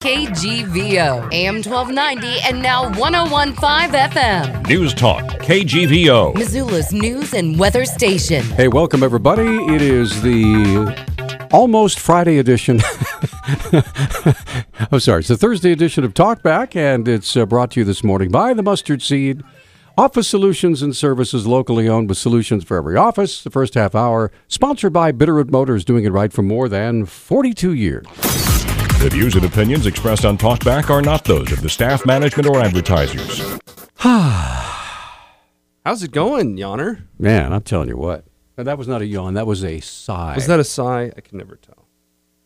KGVO, AM 1290 and now 101.5 FM. Newstalk, KGVO. Missoula's news and weather station. Hey, welcome everybody. It is the almost Friday edition. I'm sorry, it's the Thursday edition of Talkback, and it's brought to you this morning by the Mustard Seed. Office solutions and services locally owned with solutions for every office. The first half hour, sponsored by Bitterroot Motors, doing it right for more than 42 years. The views and opinions expressed on Talkback are not those of the staff, management, or advertisers. How's it going, yawner? Man, I'm telling you what. That was not a yawn. That was a sigh. Was that a sigh? I can never tell.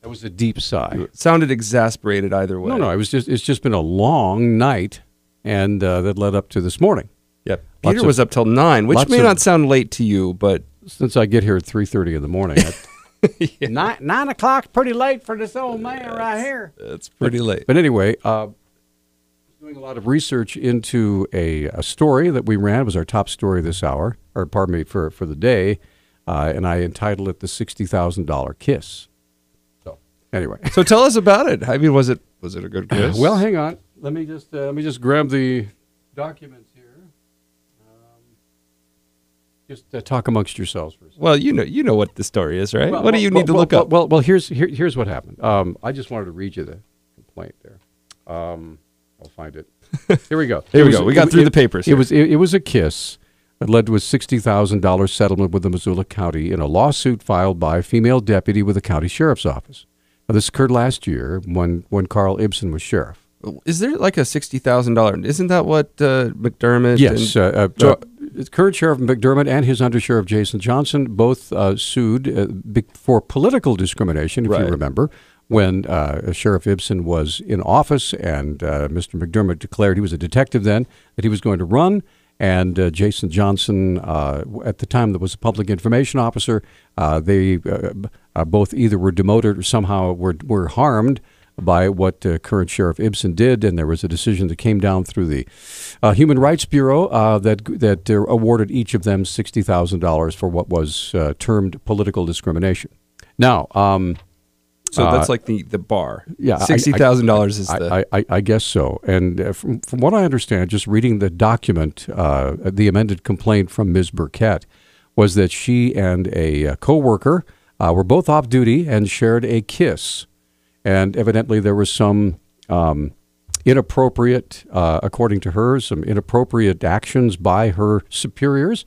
That was a deep sigh. It sounded exasperated either way. No, it's just been a long night, and that led up to this morning. Yep. Peter was up till 9, which may not sound late to you, but since I get here at 3:30 in the morning. Yeah. 9 o'clock's pretty late for this old man right here. It's pretty late. But anyway, doing a lot of research into a story that we ran. It was our top story this hour, or pardon me, for the day, and I entitled it "The $60,000 Kiss." So anyway, so tell us about it. I mean, was it a good kiss? Well, hang on. Let me just grab the documents here. Just talk amongst yourselves for a second. Well, you know what the story is, right? What do you need to look up? Well, here's what happened. I just wanted to read you the complaint there. I'll find it. Here we go. Here we go. We got through the papers. It was a kiss that led to a $60,000 settlement with the Missoula County in a lawsuit filed by a female deputy with the county sheriff's office. Now, this occurred last year when Carl Ibsen was sheriff. Is there like a $60,000? Isn't that what McDermott? Yes. Current Sheriff McDermott and his undersheriff Jason Johnson both sued for political discrimination, if you remember, when Sheriff Ibsen was in office, and Mr. McDermott declared, he was a detective then, that he was going to run, and Jason Johnson, at the time that was a public information officer, they both either were demoted or somehow were harmed by what current Sheriff Ibsen did, and there was a decision that came down through the Human Rights Bureau that awarded each of them $60,000 for what was termed political discrimination. Now, so that's like the bar. Yeah, $60,000 is the. I guess so. And from what I understand, just reading the document, the amended complaint from Ms. Burkett was that she and a co-worker were both off duty and shared a kiss. And evidently there was some inappropriate, according to her, some inappropriate actions by her superiors,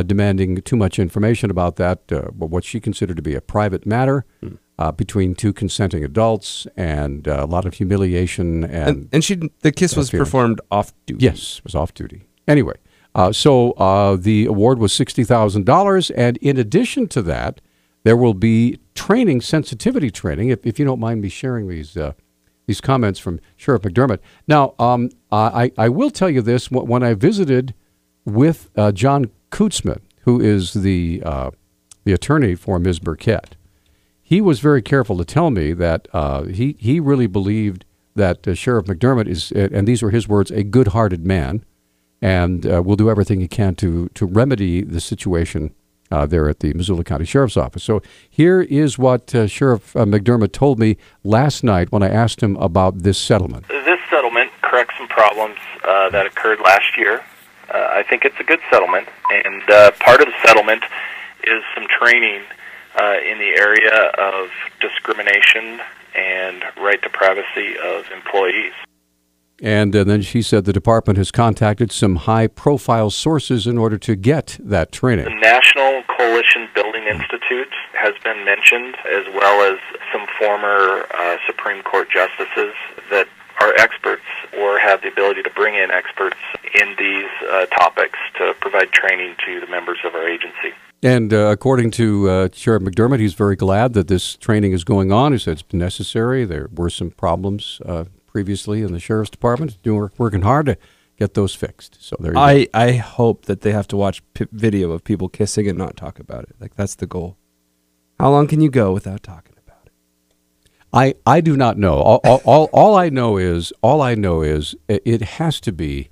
demanding too much information about that, what she considered to be a private matter between two consenting adults, and a lot of humiliation. And the kiss was performed off duty. Yes, it was off duty. Anyway, so the award was $60,000, and in addition to that, there will be training, sensitivity training, if you don't mind me sharing these comments from Sheriff McDermott. Now, I will tell you this. When I visited with John Kutzman, who is the attorney for Ms. Burkett, he was very careful to tell me that he really believed that Sheriff McDermott is, and these were his words, a good-hearted man, and will do everything he can to remedy the situation there at the Missoula County Sheriff's Office. So here is what Sheriff McDermott told me last night when I asked him about this settlement. This settlement corrects some problems that occurred last year. I think it's a good settlement, and part of the settlement is some training in the area of discrimination and right to privacy of employees. And then she said the department has contacted some high-profile sources in order to get that training. The National Coalition Building Institute has been mentioned, as well as some former Supreme Court justices that are experts or have the ability to bring in experts in these topics to provide training to the members of our agency. And according to Sheriff McDermott, he's very glad that this training is going on. He said it's been necessary. There were some problems previously in the Sheriff's Department, working hard to get those fixed. So there you go. I hope that they have to watch video of people kissing and not talk about it. Like, that's the goal. How long can you go without talking about it? I do not know. All I know is it has to be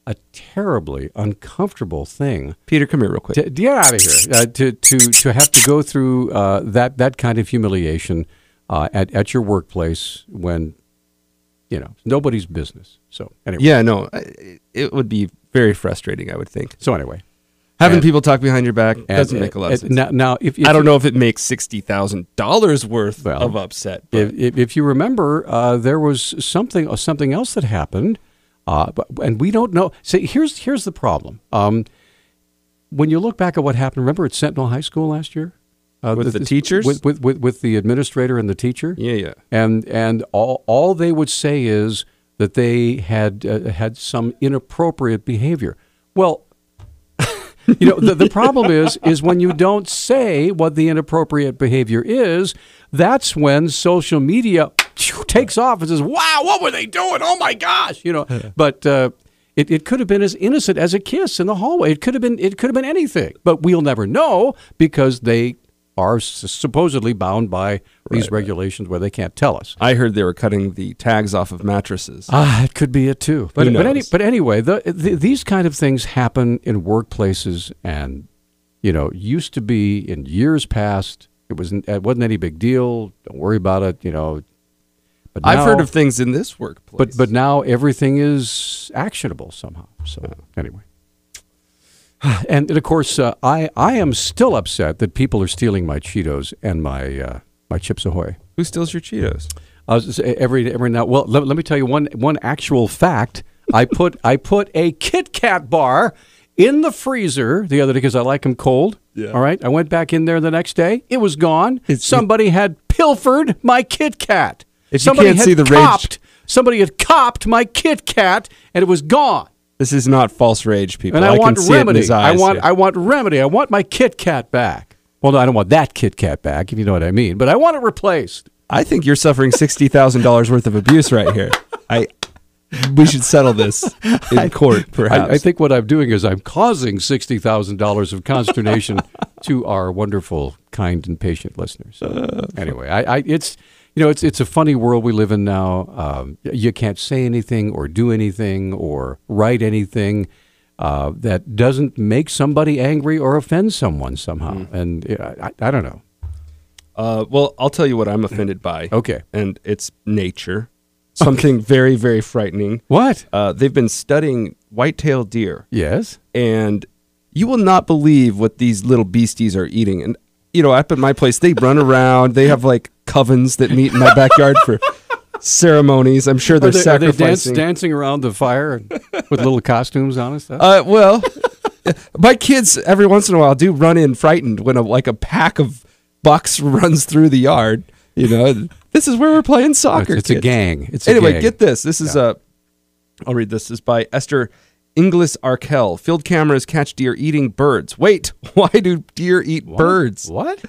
a terribly uncomfortable thing. Peter, come here real quick. To get out of here. To have to go through that kind of humiliation at your workplace when nobody's business. So anyway. Yeah, no, it would be very frustrating, I would think. So anyway. Having people talk behind your back doesn't make a lot of sense. Now, if I don't know if it makes $60,000 worth of upset. If you remember, there was something else that happened, and we don't know. See, here's the problem. When you look back at what happened, remember at Sentinel High School last year, with the teachers, with the administrator and the teacher. Yeah. And all they would say is that they had some inappropriate behavior. Well. The problem is when you don't say what the inappropriate behavior is, that's when social media takes off and says, wow, what were they doing? Oh, my gosh. But it could have been as innocent as a kiss in the hallway. It could have been anything. But we'll never know because they are supposedly bound by these regulations where they can't tell us. I heard they were cutting the tags off of mattresses. It could be it too. But anyway, these kind of things happen in workplaces, and used to be in years past. It wasn't any big deal. Don't worry about it. But now, I've heard of things in this workplace. But now everything is actionable somehow. So anyway. And of course, I am still upset that people are stealing my Cheetos and my Chips Ahoy. Who steals your Cheetos? Every now. Well, let me tell you one actual fact. I put a Kit Kat bar in the freezer the other day because I like them cold. Yeah. All right. I went back in there the next day. It was gone. Somebody had pilfered my Kit Kat. Somebody had copped my Kit Kat, and it was gone. This is not false rage, people. And I want can see remedy. It in his eyes I want remedy. I want my Kit Kat back. Well, no, I don't want that Kit Kat back, if you know what I mean. But I want it replaced. I think you're suffering $60,000 worth of abuse right here. We should settle this in court, perhaps. I think what I'm doing is I'm causing $60,000 of consternation to our wonderful, kind, and patient listeners. So, anyway, it's a funny world we live in now. You can't say anything or do anything or write anything that doesn't make somebody angry or offend someone somehow. And I don't know. Well, I'll tell you what I'm offended by. Okay. And it's nature. Something very, very frightening. What? They've been studying white-tailed deer. Yes. And you will not believe what these little beasties are eating. And, up at my place, they run around. They have, covens that meet in my backyard for ceremonies. I'm sure they're sacrificing. Are they dancing around the fire with little costumes on and stuff? Well, my kids, every once in a while, do run in frightened when a pack of bucks runs through the yard. This is where we're playing soccer. It's a gang. Anyway, get this. This is I'll read this. This is by Esther Inglis Arkell. Field cameras catch deer eating birds. Wait, why do deer eat birds? What?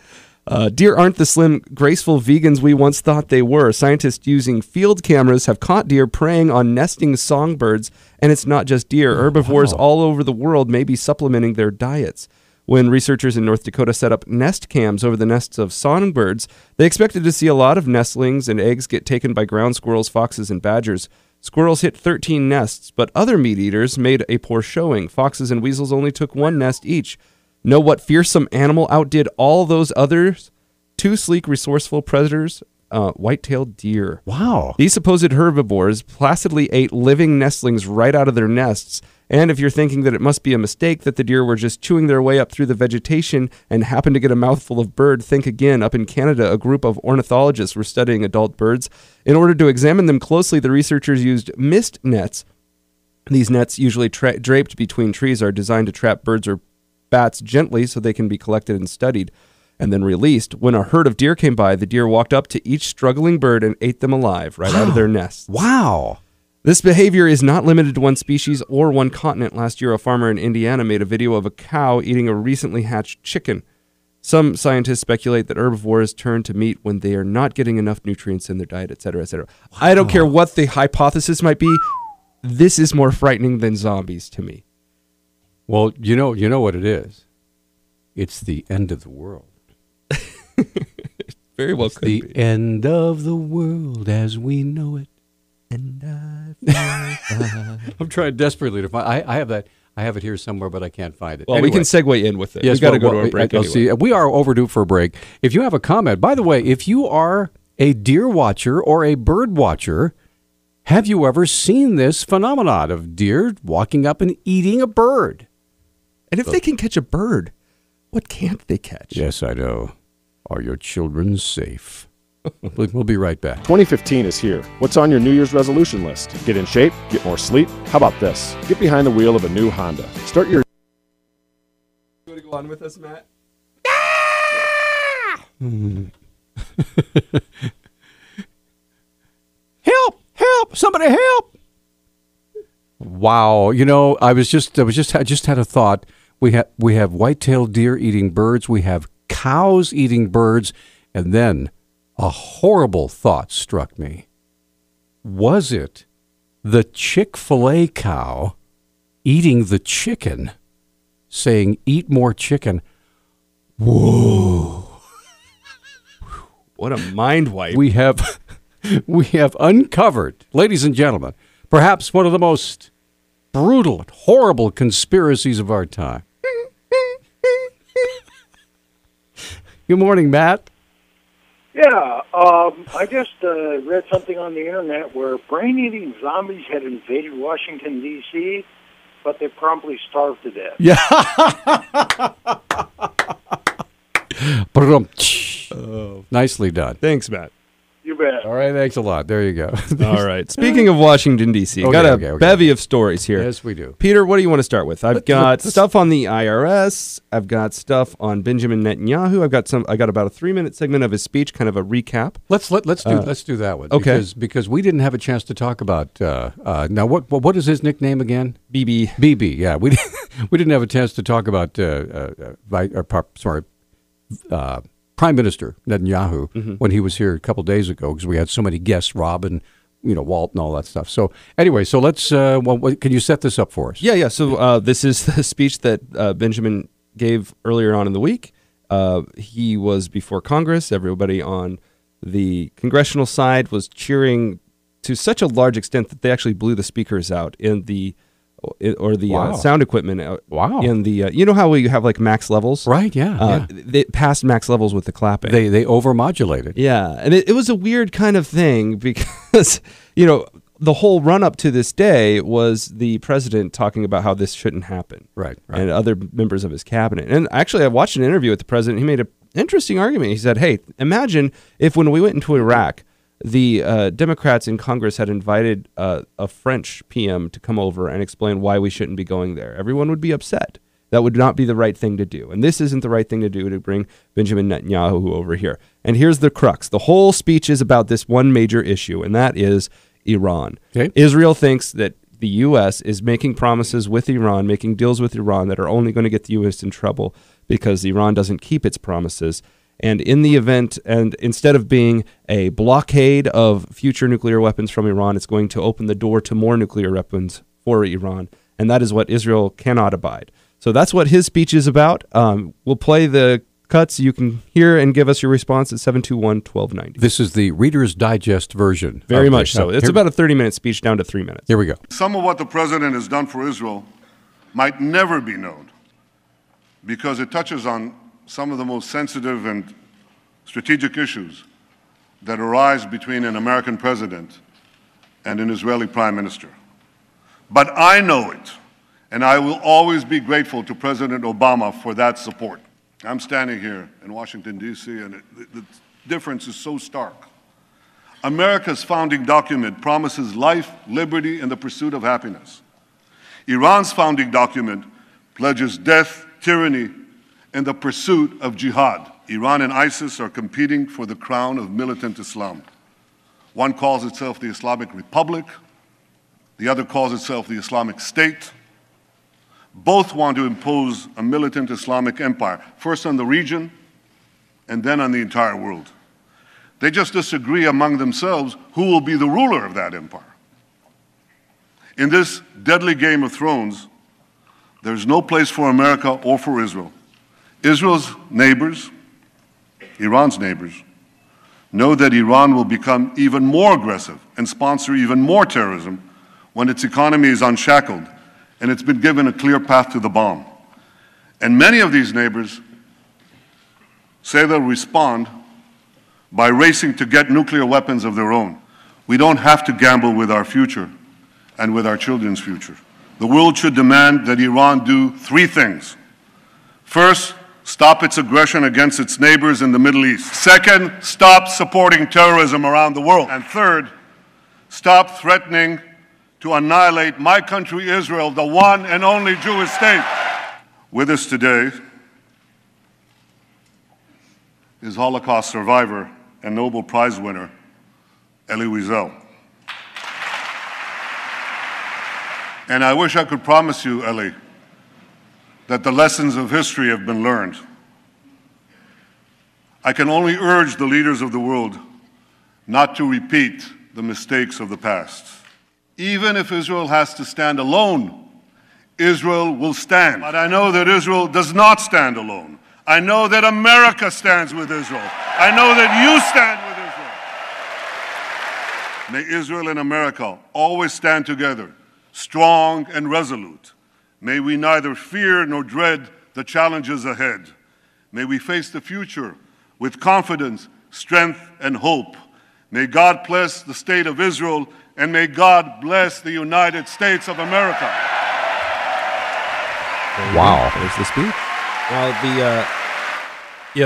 Deer aren't the slim, graceful vegans we once thought they were. Scientists using field cameras have caught deer preying on nesting songbirds, and it's not just deer. Herbivores all over the world may be supplementing their diets. When researchers in North Dakota set up nest cams over the nests of songbirds, they expected to see a lot of nestlings and eggs get taken by ground squirrels, foxes, and badgers. Squirrels hit 13 nests, but other meat eaters made a poor showing. Foxes and weasels only took one nest each. Know what fearsome animal outdid all those others? Two sleek, resourceful predators, white-tailed deer. Wow. These supposed herbivores placidly ate living nestlings right out of their nests. And if you're thinking that it must be a mistake that the deer were just chewing their way up through the vegetation and happened to get a mouthful of bird, think again. Up in Canada, a group of ornithologists were studying adult birds. In order to examine them closely, the researchers used mist nets. These nets, usually draped between trees, are designed to trap birds or bats gently so they can be collected and studied and then released. When a herd of deer came by, the deer walked up to each struggling bird and ate them alive right out of their nests. Wow. This behavior is not limited to one species or one continent. Last year, a farmer in Indiana made a video of a cow eating a recently hatched chicken. Some scientists speculate that herbivores turn to meat when they are not getting enough nutrients in their diet, etc., etc. Wow. I don't care what the hypothesis might be. This is more frightening than zombies to me. Well, you know what it is. It's the end of the world. Very well could be. The end of the world as we know it. And I'm trying desperately to find. I have that. I have it here somewhere, but I can't find it. Well, anyway, we can segue in with it. Yes, we got to go to a break. Anyway. See, we are overdue for a break. If you have a comment, by the way, if you are a deer watcher or a bird watcher, Have you ever seen this phenomenon of deer walking up and eating a bird? And if they can catch a bird, what can't they catch? Yes, I know. Are your children safe? We'll be right back. 2015 is here. What's on your New Year's resolution list? Get in shape? Get more sleep? How about this? Get behind the wheel of a new Honda. Start your... You want to go on with us, Matt? Help! Help! Somebody help! Wow, you know, I just had a thought. We have white-tailed deer eating birds. We have cows eating birds, and then a horrible thought struck me. Was it the Chick-fil-A cow eating the chicken, saying, "Eat more chicken"? Whoa! What a mind wipe. We have uncovered, ladies and gentlemen, perhaps one of the most brutal, horrible conspiracies of our time. Good morning, Matt. Yeah, I just read something on the internet where brain-eating zombies had invaded Washington, D.C., but they promptly starved to death. Yeah. Nicely done. Thanks, Matt. You bet. All right, thanks a lot. There you go. All right. Speaking of Washington, D.C., got a bevy of stories here. Yes, we do. Peter, what do you want to start with? I've got stuff on the IRS. I've got stuff on Benjamin Netanyahu. I got about a 3-minute segment of his speech, kind of a recap. Let's do that one. Okay. Because we didn't have a chance to talk about now what is his nickname again? BB. BB. Yeah, we didn't have a chance to talk about Prime Minister Netanyahu when he was here a couple days ago, because we had so many guests, Rob and Walt and all that stuff. So anyway, so let's can you set this up for us? Yeah. So this is the speech that Benjamin gave earlier on in the week. He was before Congress. Everybody on the congressional side was cheering to such a large extent that they actually blew the speakers out in the sound equipment. In the you know how we have like max levels, right? Yeah. They passed max levels with the clapping. They overmodulated. Yeah, and it was a weird kind of thing because the whole run up to this day was the president talking about how this shouldn't happen, right. And other members of his cabinet. And actually, I watched an interview with the president. He made an interesting argument. He said, "Hey, imagine if when we went into Iraq, the Democrats in Congress had invited a French PM to come over and explain why we shouldn't be going there. Everyone would be upset. That would not be the right thing to do. And this isn't the right thing to do, to bring Benjamin Netanyahu over here." And here's the crux. The whole speech is about this one major issue, and that is Iran. Okay. Israel thinks that the U.S. is making promises with Iran, making deals with Iran that are only going to get the U.S. in trouble because Iran doesn't keep its promises. And in the event, and instead of being a blockade of future nuclear weapons from Iran, it's going to open the door to more nuclear weapons for Iran. And that is what Israel cannot abide. So that's what his speech is about. We'll play the cuts. You can hear and give us your response at 721-1290. This is the Reader's Digest version. Very much so. It's about a 30-minute speech down to 3 minutes. Here we go. Some of what the president has done for Israel might never be known because it touches on some of the most sensitive and strategic issues that arise between an American president and an Israeli prime minister. But I know it, and I will always be grateful to President Obama for that support. I'm standing here in Washington, D.C., and the difference is so stark. America's founding document promises life, liberty, and the pursuit of happiness. Iran's founding document pledges death, tyranny, and the pursuit of jihad. Iran and ISIS are competing for the crown of militant Islam. One calls itself the Islamic Republic. The other calls itself the Islamic State. Both want to impose a militant Islamic empire, first on the region and then on the entire world. They just disagree among themselves who will be the ruler of that empire. In this deadly game of thrones, there's no place for America or for Israel. Israel's neighbors, Iran's neighbors, know that Iran will become even more aggressive and sponsor even more terrorism when its economy is unshackled and it's been given a clear path to the bomb. And many of these neighbors say they'll respond by racing to get nuclear weapons of their own. We don't have to gamble with our future and with our children's future. The world should demand that Iran do three things. First, stop its aggression against its neighbors in the Middle East. Second, stop supporting terrorism around the world. And third, stop threatening to annihilate my country, Israel, the one and only Jewish state. With us today is Holocaust survivor and Nobel Prize winner, Elie Wiesel. And I wish I could promise you, Elie, that the lessons of history have been learned. I can only urge the leaders of the world not to repeat the mistakes of the past. Even if Israel has to stand alone, Israel will stand. But I know that Israel does not stand alone. I know that America stands with Israel. I know that you stand with Israel. May Israel and America always stand together, strong and resolute. May we neither fear nor dread the challenges ahead. May we face the future with confidence, strength, and hope. May God bless the state of Israel, and may God bless the United States of America. Wow. There's the speech. Well,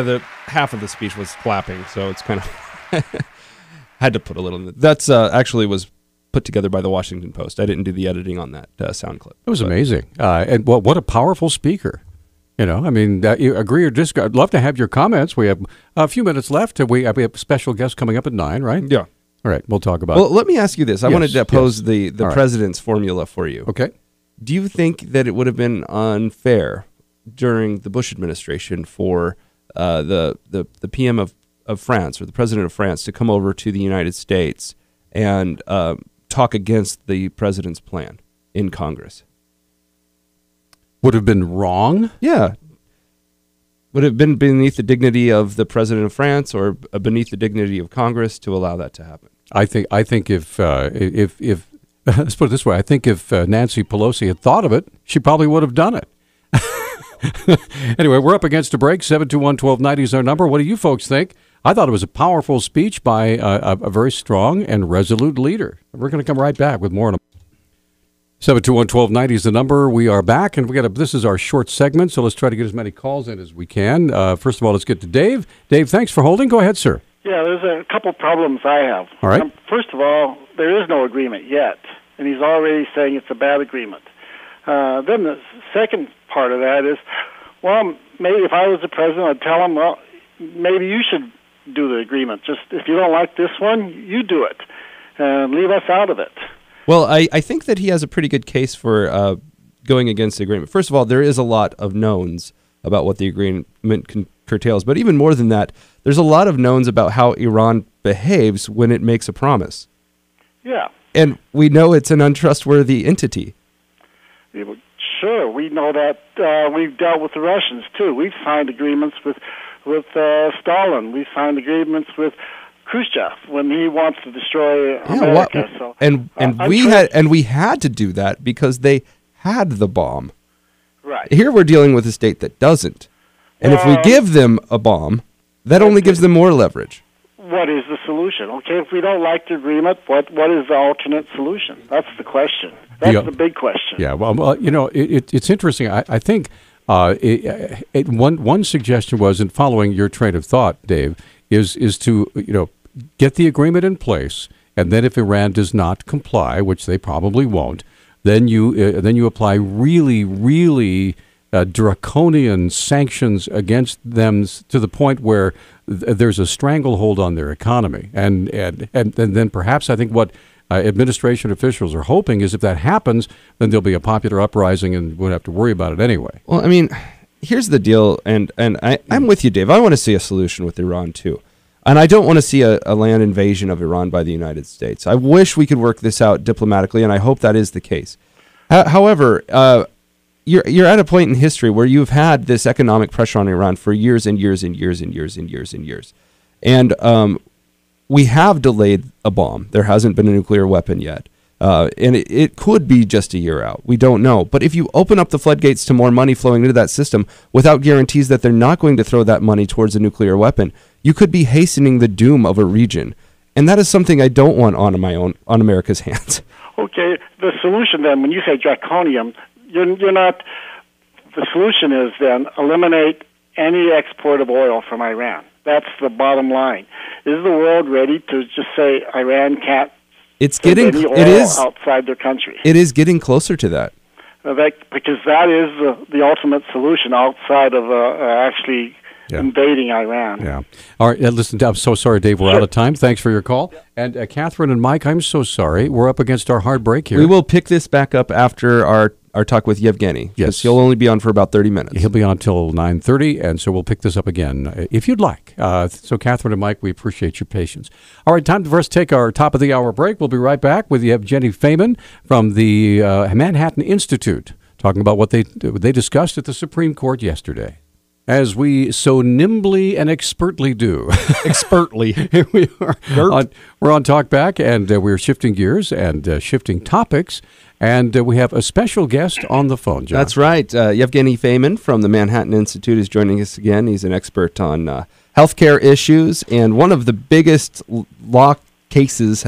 the half of the speech was clapping, so it's kind of had to put a little in. That's actually was put together by the Washington Post. I didn't do the editing on that sound clip. It was amazing. And what a powerful speaker. You know, I mean, you agree or disagree. I'd love to have your comments. We have a few minutes left. We have a special guest coming up at 9, right? Yeah. All right, we'll talk about it. Well, let me ask you this. I wanted to pose the All right. president's formula for you. Okay. Do you think that it would have been unfair during the Bush administration for the PM of France or the president of France to come over to the United States and talk against the president's plan in Congress? Would have been wrong? Yeah. Would it have been beneath the dignity of the president of France or beneath the dignity of Congress to allow that to happen? I think if let's put it this way, I think if Nancy Pelosi had thought of it, she probably would have done it. Anyway, we're up against a break. 721-1290 is our number. What do you folks think? I thought it was a powerful speech by a very strong and resolute leader. We're going to come right back with more on 721-1290 is the number. We are back, and this is our short segment, so let's try to get as many calls in as we can. First of all, let's get to Dave. Dave, thanks for holding. Go ahead, sir. Yeah, there's a couple problems I have. All right. First of all, there is no agreement yet, and he's already saying it's a bad agreement. Then the second part of that is, well, maybe if I was the president, I'd tell him, well, maybe you should do the agreement. Just if you don't like this one, you do it, and leave us out of it. Well, I think that he has a pretty good case for going against the agreement. First of all, there is a lot of knowns about what the agreement curtails. But even more than that, there's a lot of knowns about how Iran behaves when it makes a promise. Yeah. And we know it's an untrustworthy entity. Sure, we know that. We've dealt with the Russians, too. We've signed agreements with Stalin. We've signed agreements with Khrushchev when he wants to destroy America. We had to do that because they had the bomb. Right. Here we're dealing with a state that doesn't. And if we give them a bomb, that only gives them more leverage. What is the solution? Okay, if we don't like the agreement, what is the alternate solution? That's the question. That's the big question. Yeah, well, you know, it's interesting. I think one suggestion was, in following your train of thought, Dave, is to, you know, get the agreement in place, and then if Iran does not comply, which they probably won't, then you apply really draconian sanctions against them to the point where there's a stranglehold on their economy, and then perhaps I think what administration officials are hoping is if that happens, then there'll be a popular uprising and we won't have to worry about it anyway. Well, I mean, here's the deal, and I'm with you, Dave. I want to see a solution with Iran too. And I don't want to see a land invasion of Iran by the United States. I wish we could work this out diplomatically, and I hope that is the case. However, you're at a point in history where you've had this economic pressure on Iran for years and years and years and years and years and years. And we have delayed a bomb. There hasn't been a nuclear weapon yet. And it could be just a year out. We don't know. But if you open up the floodgates to more money flowing into that system without guarantees that they're not going to throw that money towards a nuclear weapon, you could be hastening the doom of a region. And that is something I don't want on America's hands. Okay, the solution then, when you say draconian, you're not. The solution is then eliminate any export of oil from Iran. That's the bottom line. Is the world ready to just say Iran can't send any oil outside their country? It is getting closer to that. Because that is the ultimate solution outside of actually invading Iran. Yeah. All right. Listen, I'm so sorry, Dave. We're out of time. Thanks for your call. And Catherine and Mike, I'm so sorry. We're up against our hard break here. We will pick this back up after our talk with Yevgeniy. Yes. He'll only be on for about 30 minutes. He'll be on till 9:30, and so we'll pick this up again if you'd like. So Catherine and Mike, we appreciate your patience. All right, time for us to take our top of the hour break. We'll be right back with Yevegeniy Feyman from the Manhattan Institute, talking about what they discussed at the Supreme Court yesterday. As we so nimbly and expertly do. Expertly. Here we are. We're on Talkback, and we're shifting gears and shifting topics. And we have a special guest on the phone, John. That's right. Yevegeniy Feyman from the Manhattan Institute is joining us again. He's an expert on healthcare issues, and one of the biggest law cases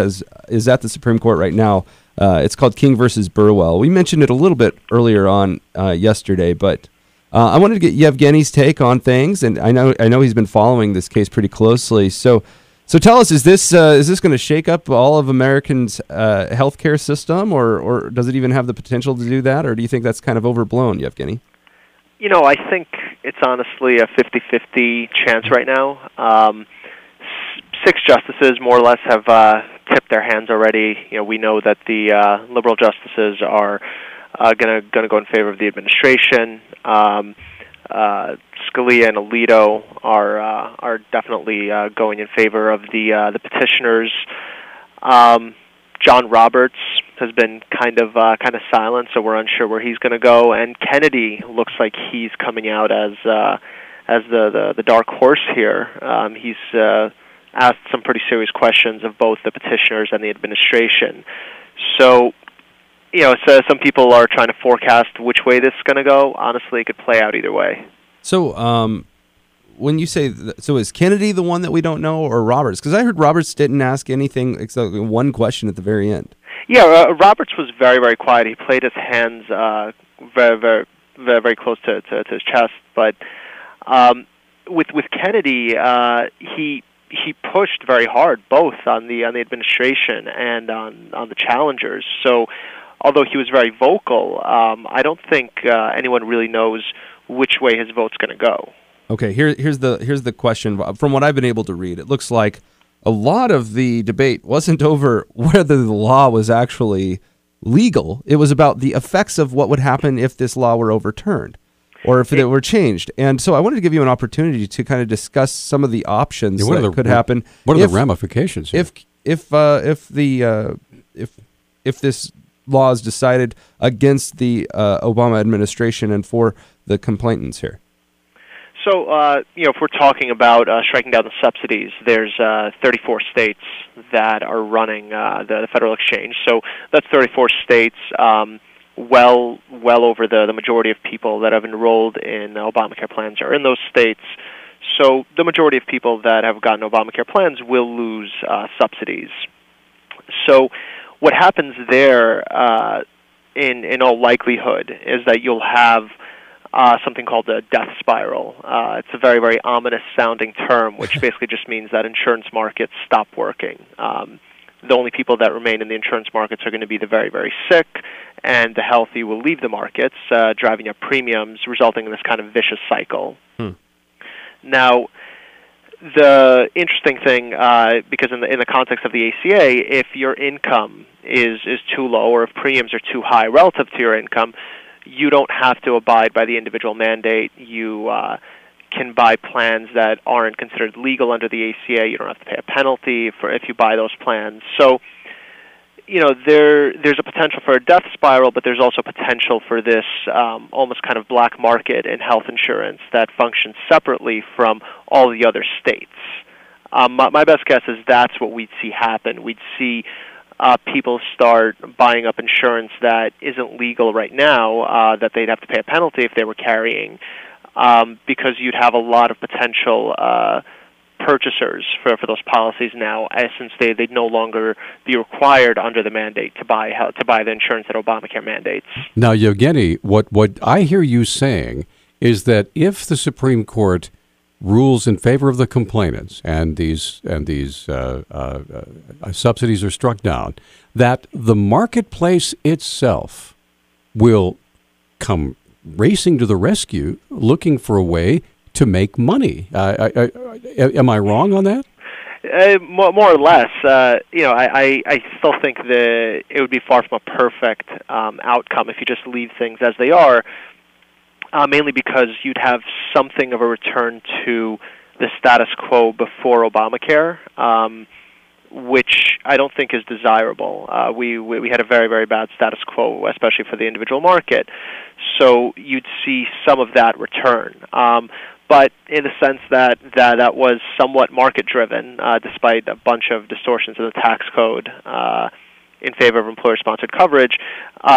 is at the Supreme Court right now. It's called King versus Burwell. We mentioned it a little bit earlier on yesterday, but I wanted to get Yevgeniy's take on things, and I know he's been following this case pretty closely. So tell us, is this going to shake up all of Americans' healthcare system, or does it even have the potential to do that, or do you think that's kind of overblown, Yevgeniy? I think it's honestly a 50-50 chance right now. 6 justices, more or less, have tipped their hands already. We know that the liberal justices are going to go in favor of the administration. Scalia and Alito are definitely going in favor of the petitioners. John Roberts has been kind of silent, so we're unsure where he's going to go. And Kennedy looks like he's coming out as the dark horse here. He's asked some pretty serious questions of both the petitioners and the administration. So, some people are trying to forecast which way this is going to go. Honestly, it could play out either way. So, when you say, so is Kennedy the one that we don't know, or Roberts? Because I heard Roberts didn't ask anything except one question at the very end. Yeah, Roberts was very, very quiet. He played his hands very, very, very, very close to his chest. But with Kennedy, he pushed very hard, both on the administration and on the challengers. So, although he was very vocal, I don't think anyone really knows which way his vote's going to go. Okay, here's the question. From what I've been able to read, it looks like a lot of the debate wasn't over whether the law was actually legal. It was about the effects of what would happen if this law were overturned, or if it were changed. And so I wanted to give you an opportunity to kind of discuss some of the options that could happen. What are the ramifications here? If this law is decided against the Obama administration and for the complainants here? So, if we're talking about striking down the subsidies, there's 34 states that are running the federal exchange. So that's 34 states, well over the majority of people that have enrolled in Obamacare plans are in those states. So the majority of people that have gotten Obamacare plans will lose subsidies. So what happens there, in all likelihood, is that you'll have something called a death spiral. It's a very, very ominous-sounding term, which basically just means that insurance markets stop working. The only people that remain in the insurance markets are going to be the very, very sick, and the healthy will leave the markets, driving up premiums, resulting in this kind of vicious cycle. Now, the interesting thing, because in the context of the ACA, if your income is too low, or if premiums are too high relative to your income, you don't have to abide by the individual mandate. You can buy plans that aren't considered legal under the ACA. You don't have to pay a penalty if you buy those plans. So, there's a potential for a death spiral, but there's also potential for this almost kind of black market in health insurance that functions separately from all the other states. My best guess is that's what we'd see happen. We'd see people start buying up insurance that isn't legal right now, that they'd have to pay a penalty if they were carrying, because you'd have a lot of potential purchasers for those policies now, since they'd no longer be required under the mandate to buy the insurance that Obamacare mandates. Now, Yevgeniy, what I hear you saying is that if the Supreme Court rules in favor of the complainants and these subsidies are struck down, that the marketplace itself will come racing to the rescue, looking for a way to make money. Am I wrong on that? More or less. I still think that it would be far from a perfect outcome if you just leave things as they are, mainly because you'd have something of a return to the status quo before Obamacare, which I don't think is desirable. We had a very, very bad status quo, especially for the individual market. So you'd see some of that return. But in the sense that was somewhat market-driven, despite a bunch of distortions in the tax code in favor of employer-sponsored coverage,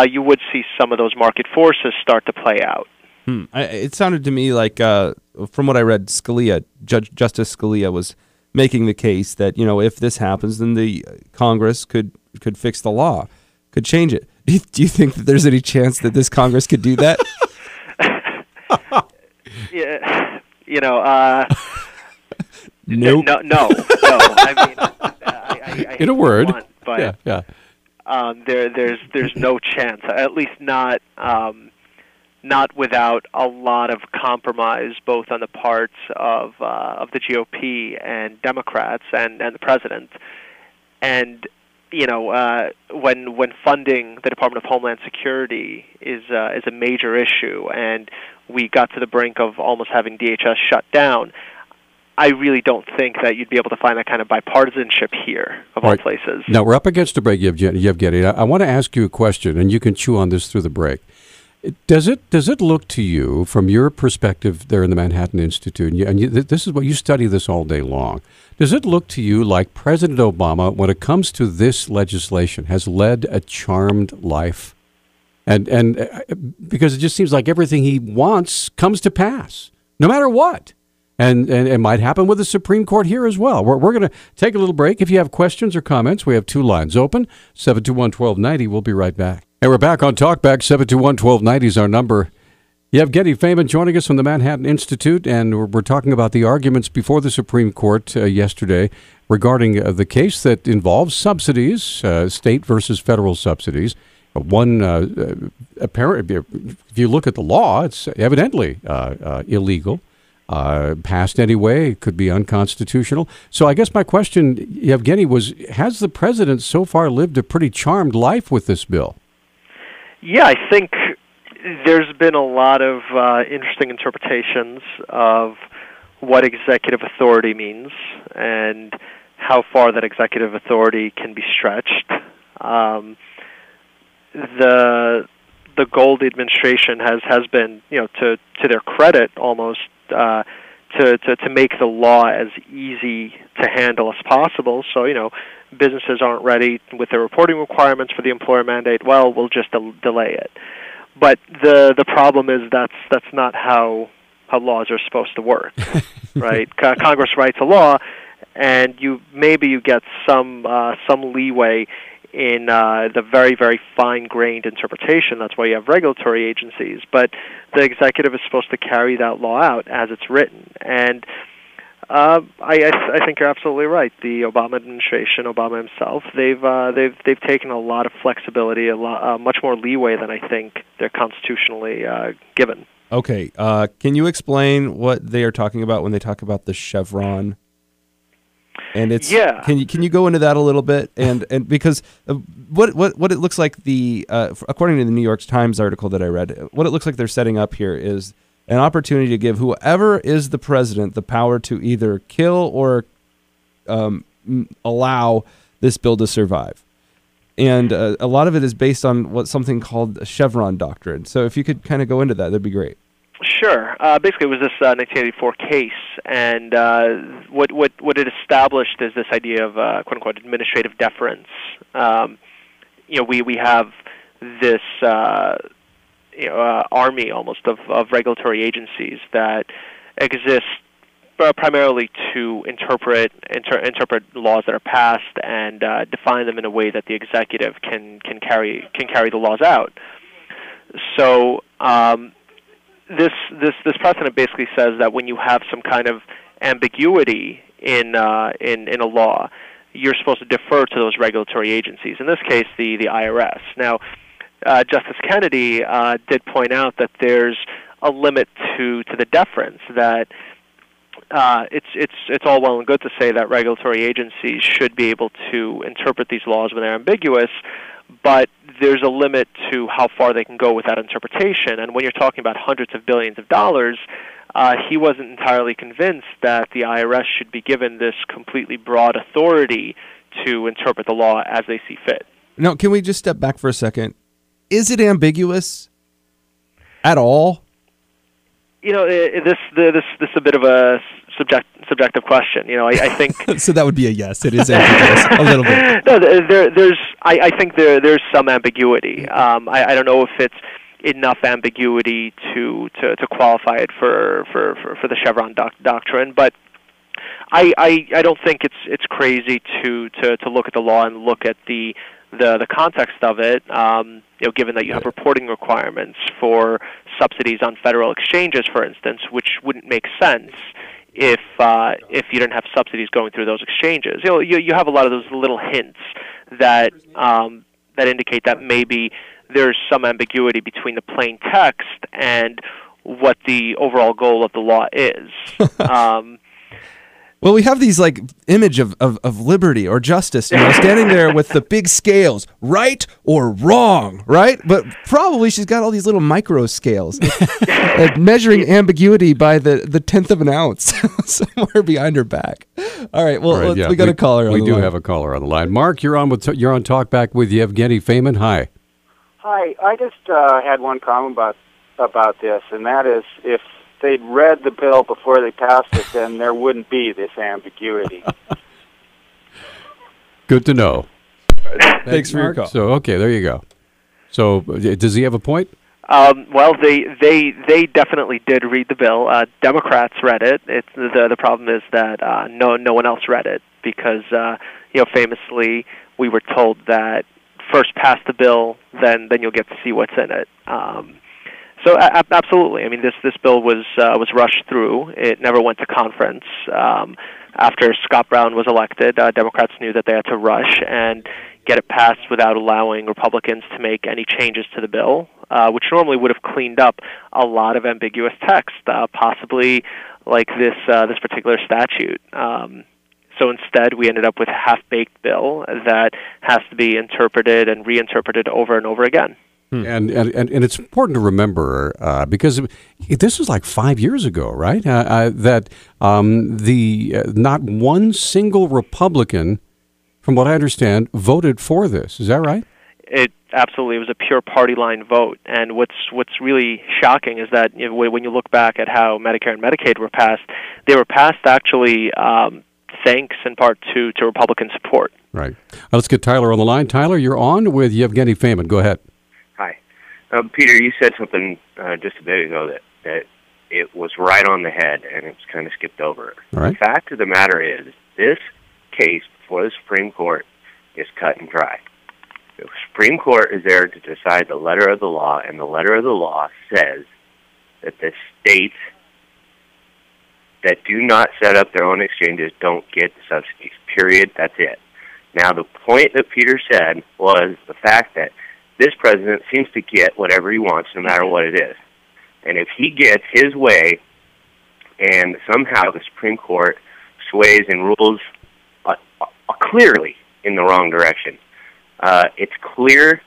you would see some of those market forces start to play out. It sounded to me like, from what I read, Justice Scalia was making the case that, if this happens, then the Congress could fix the law, could change it. Do you think that there's any chance that this Congress could do that? Yeah, nope. No. I mean, I in a word, but yeah. There's no chance. At least not without a lot of compromise, both on the parts of the GOP and Democrats and the president. And when funding the Department of Homeland Security is a major issue, and we got to the brink of almost having DHS shut down, I really don't think that you'd be able to find that kind of bipartisanship here, of all places. Now, we're up against a break, Yevgeniy. I want to ask you a question, and you can chew on this through the break. Does it look to you, from your perspective there in the Manhattan Institute, and this is what you study this all day long, does it look to you like President Obama, when it comes to this legislation, has led a charmed life? And because it just seems like everything he wants comes to pass, no matter what. And it might happen with the Supreme Court here as well. We're going to take a little break. If you have questions or comments, we have two lines open, 721-1290. We'll be right back. And we're back on Talkback. 721-1290 is our number. Yevegeniy Feyman joining us from the Manhattan Institute, and we're talking about the arguments before the Supreme Court yesterday regarding the case that involves subsidies, state versus federal subsidies. Apparently, if you look at the law, it's evidently illegal. Passed anyway, it could be unconstitutional. So I guess my question, Yevgeniy, was, has the president so far lived a pretty charmed life with this bill? Yeah, I think there's been a lot of interesting interpretations of what executive authority means and how far that executive authority can be stretched. The goal of the administration has been, to their credit almost, to make the law as easy to handle as possible. So, businesses aren't ready with their reporting requirements for the employer mandate. Well, we'll just delay it. But the problem is that's not how laws are supposed to work, right? Congress writes a law, and you get some leeway in the very, very fine-grained interpretation. That's why you have regulatory agencies. But the executive is supposed to carry that law out as it's written. And I think you're absolutely right. The Obama administration, Obama himself, they've taken a lot of flexibility, much more leeway than I think they're constitutionally given. Okay, can you explain what they are talking about when they talk about the Chevron? And it's Can you go into that a little bit? And because what it looks like according to the New York Times article that I read, what it looks like they're setting up here is an opportunity to give whoever is the president the power to either kill or allow this bill to survive. And a lot of it is based on something called the Chevron doctrine. So if you could kind of go into that, that'd be great. Sure. Basically, it was this 1984 case, and what it established is this idea of "quote unquote" administrative deference. We have this army almost of regulatory agencies that exist primarily to interpret laws that are passed and define them in a way that the executive can carry the laws out. So this precedent basically says that when you have some kind of ambiguity in a law, you're supposed to defer to those regulatory agencies. In this case, the IRS. Now, Justice Kennedy did point out that there's a limit to the deference, that it's all well and good to say that regulatory agencies should be able to interpret these laws when they're ambiguous, but there's a limit to how far they can go with that interpretation. And when you're talking about hundreds of billions of dollars, he wasn't entirely convinced that the IRS should be given this completely broad authority to interpret the law as they see fit. Now, can we just step back for a second? Is it ambiguous at all? You know, this is a bit of a subjective question. You know, I think so. That would be a yes. It is ambiguous a little bit. No, I think there's some ambiguity. I don't know if it's enough ambiguity to qualify it for the Chevron doctrine, but I don't think it's crazy to look at the law and look at the context of it. You know, given that you have reporting requirements for subsidies on federal exchanges, for instance, which wouldn't make sense if you didn't have subsidies going through those exchanges. You know, you have a lot of those little hints that that indicate that maybe there's some ambiguity between the plain text and what the overall goal of the law is. Well, we have these like image of liberty or justice, you know, standing there with the big scales, right or wrong, right? But probably she's got all these little micro scales, like measuring ambiguity by the tenth of an ounce somewhere behind her back. All right, well, we got a caller on the line. We do have a caller on the line. Mark, you're on Talkback with Yevegeniy Feyman. Hi. Hi, I just had one comment about this, and that is if they'd read the bill before they passed it, then there wouldn't be this ambiguity. Good to know. Thanks for your call. So, okay, there you go. So, does he have a point? Well, they definitely did read the bill. Democrats read it. It's the problem is that no one else read it because you know, famously we were told that first pass the bill, then you'll get to see what's in it. So absolutely. I mean, this bill was rushed through. It never went to conference. After Scott Brown was elected, Democrats knew that they had to rush and get it passed without allowing Republicans to make any changes to the bill, which normally would have cleaned up a lot of ambiguous text, possibly like this particular statute. So instead, we ended up with a half-baked bill that has to be interpreted and reinterpreted over and over again. And it's important to remember because this was like 5 years ago, right? That not one single Republican, from what I understand, voted for this. Is that right? It absolutely was a pure party line vote. And what's really shocking is that when you look back at how Medicare and Medicaid were passed, they were passed actually thanks in part to Republican support. Right. Let's get Tyler on the line. Tyler, you're on with Yevegeniy Feyman. Go ahead. Hi. Peter, you said something just a bit ago that it was right on the head, and it's kind of skipped over. All right. The fact of the matter is, this case before the Supreme Court is cut and dry. The Supreme Court is there to decide the letter of the law, and the letter of the law says that the states that do not set up their own exchanges don't get subsidies, period. That's it. Now, the point that Peter said was the fact that this president seems to get whatever he wants, no matter what it is. And if he gets his way, and somehow the Supreme Court sways and rules clearly in the wrong direction, it's clear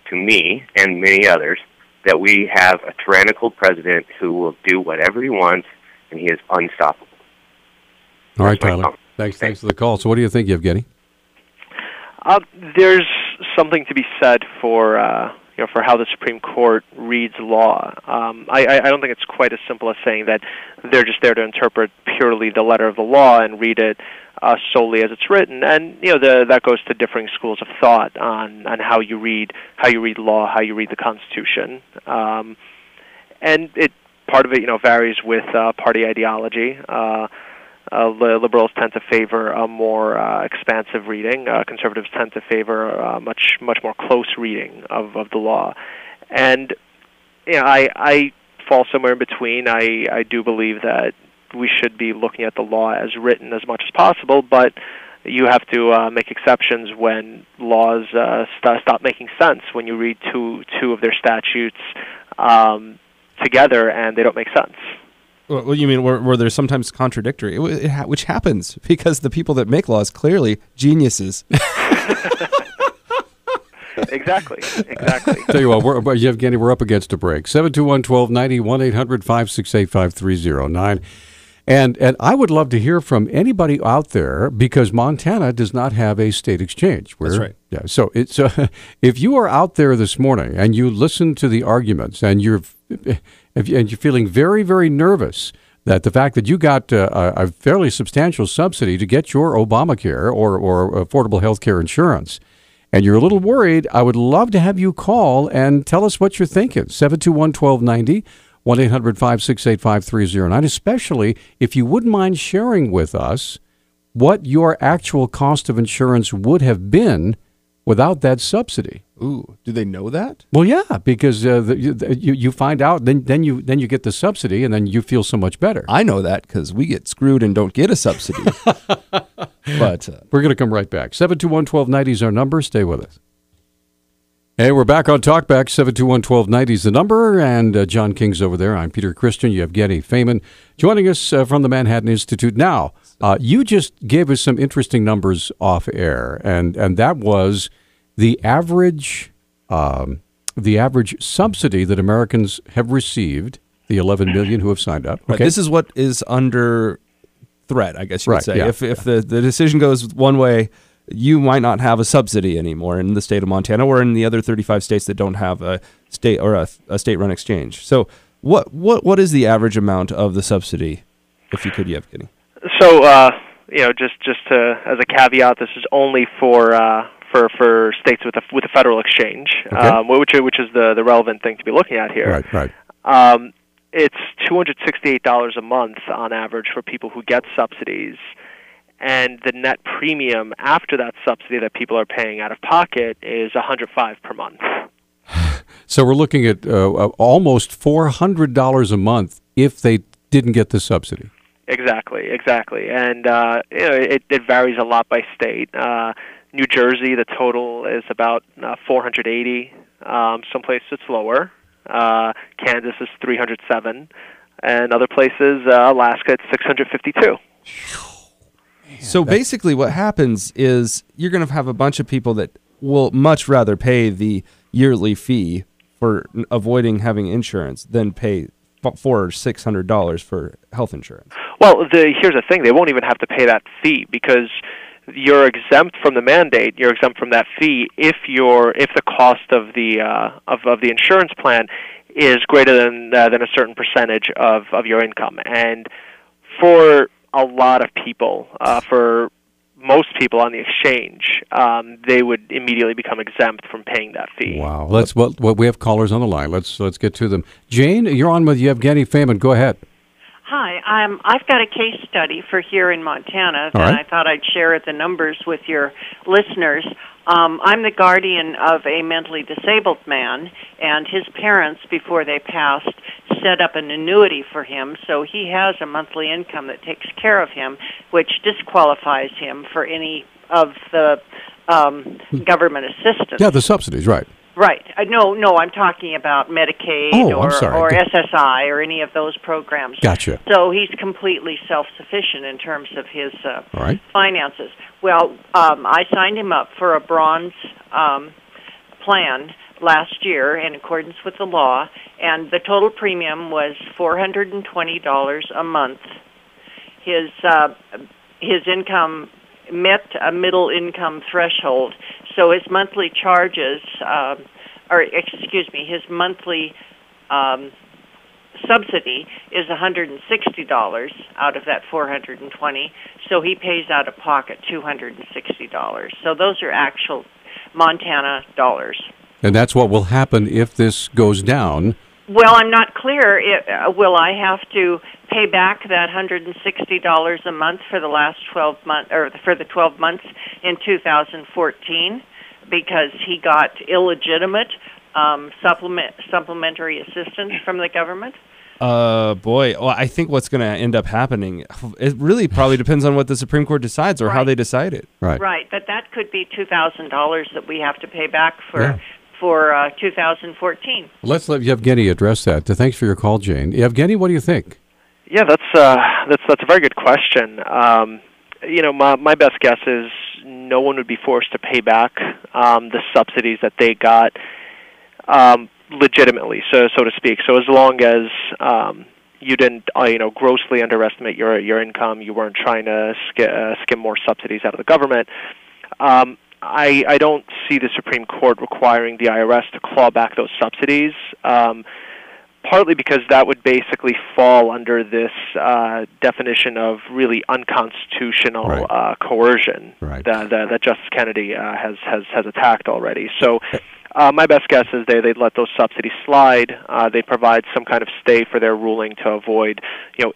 to me and many others that we have a tyrannical president who will do whatever he wants, and he is unstoppable. All right, Tyler. Thanks for the call. So what do you think, Yevgeny? There's something to be said for how the Supreme Court reads law. I don't think it's quite as simple as saying that they're just there to interpret purely the letter of the law and read it solely as it's written. And that goes to differing schools of thought on how you read law, how you read the Constitution, and part of it varies with party ideology. Liberals tend to favor a more expansive reading. Conservatives tend to favor a much more close reading of the law. And I fall somewhere in between. I do believe that we should be looking at the law as written as much as possible, but you have to make exceptions when laws stop making sense, when you read two of their statutes together and they don't make sense. Well, you mean where they're sometimes contradictory, which happens because the people that make laws clearly geniuses. Exactly. Tell you what, Yevgeniy, we're up against a break. 721-1290, 1-800-568-5309. And I would love to hear from anybody out there because Montana does not have a state exchange. That's right. Yeah. So it's if you are out there this morning and you listen to the arguments and you're feeling very, very nervous that the fact that you got a fairly substantial subsidy to get your Obamacare or affordable health care insurance, and you're a little worried, I would love to have you call and tell us what you're thinking. 721-1290. 1-800-568-5309, especially if you wouldn't mind sharing with us what your actual cost of insurance would have been without that subsidy. Ooh, do they know that? Well, yeah, because you find out, then you get the subsidy, and then you feel so much better. I know that because we get screwed and don't get a subsidy. But we're going to come right back. 721-1290 is our number. Stay with us. Hey, we're back on Talkback. 721-1290 is the number, and John King's over there. I'm Peter Christian. Yevegeniy Feyman joining us from the Manhattan Institute. Now, you just gave us some interesting numbers off air, and that was the average subsidy that Americans have received, the 11 million who have signed up. Okay? Right, this is what is under threat, I guess you could say. Yeah. If the decision goes one way, you might not have a subsidy anymore in the state of Montana or in the other 35 states that don't have a state or a state-run exchange. So what is the average amount of the subsidy, if you could, Yevgeniy? So, just to, as a caveat, this is only for states with a federal exchange, okay. which is the relevant thing to be looking at here. Right. It's $268 a month on average for people who get subsidies. And the net premium after that subsidy that people are paying out of pocket is $105 per month. So we're looking at almost $400 a month if they didn't get the subsidy. Exactly. And it varies a lot by state. New Jersey, the total is about $480. Some places it's lower. Kansas is $307, and other places, Alaska, it's $652. So basically what happens is you're going to have a bunch of people that will much rather pay the yearly fee for avoiding having insurance than pay $400 or $600 for health insurance. Well, here's the thing. They won't even have to pay that fee because you're exempt from the mandate. You're exempt from that fee if the cost of the insurance plan is greater than a certain percentage of your income. And for a lot of people, for most people on the exchange, they would immediately become exempt from paying that fee. Wow. We have callers on the line. Let's get to them. Jane, you're on with Yevegeniy Feyman. Go ahead. Hi. I've got a case study for here in Montana, and I thought I'd share the numbers with your listeners. I'm the guardian of a mentally disabled man, and his parents, before they passed, set up an annuity for him, so he has a monthly income that takes care of him, which disqualifies him for any of the government assistance. Yeah, the subsidies, right. Right. No, I'm talking about Medicaid or SSI or any of those programs. Gotcha. So he's completely self-sufficient in terms of his finances. Well, I signed him up for a bronze plan last year in accordance with the law, and the total premium was $420 a month. His income met a middle income threshold, so his monthly charges, his monthly subsidy is $160 out of that $420, so he pays out of pocket $260. So those are actual Montana dollars. And that's what will happen if this goes down. Well, I'm not clear. Will I have to pay back that $160 a month for the last 12 months, or for the 12 months in 2014, because he got illegitimate supplementary assistance from the government? Boy, well, I think what's going to end up happening, it really probably depends on what the Supreme Court decides or how they decide it. Right, but that could be $2,000 that we have to pay back for 2014. Let's let Yevgeniy address that. Thanks for your call, Jane. Yevgeniy, what do you think? Yeah, that's a very good question. My best guess is no one would be forced to pay back the subsidies that they got legitimately, so to speak. So as long as you didn't, grossly underestimate your income, you weren't trying to skim more subsidies out of the government. I don't see the Supreme Court requiring the IRS to claw back those subsidies. Partly because that would basically fall under this definition of really unconstitutional coercion that Justice Kennedy has attacked already. So my best guess is they'd let those subsidies slide. They provide some kind of stay for their ruling to avoid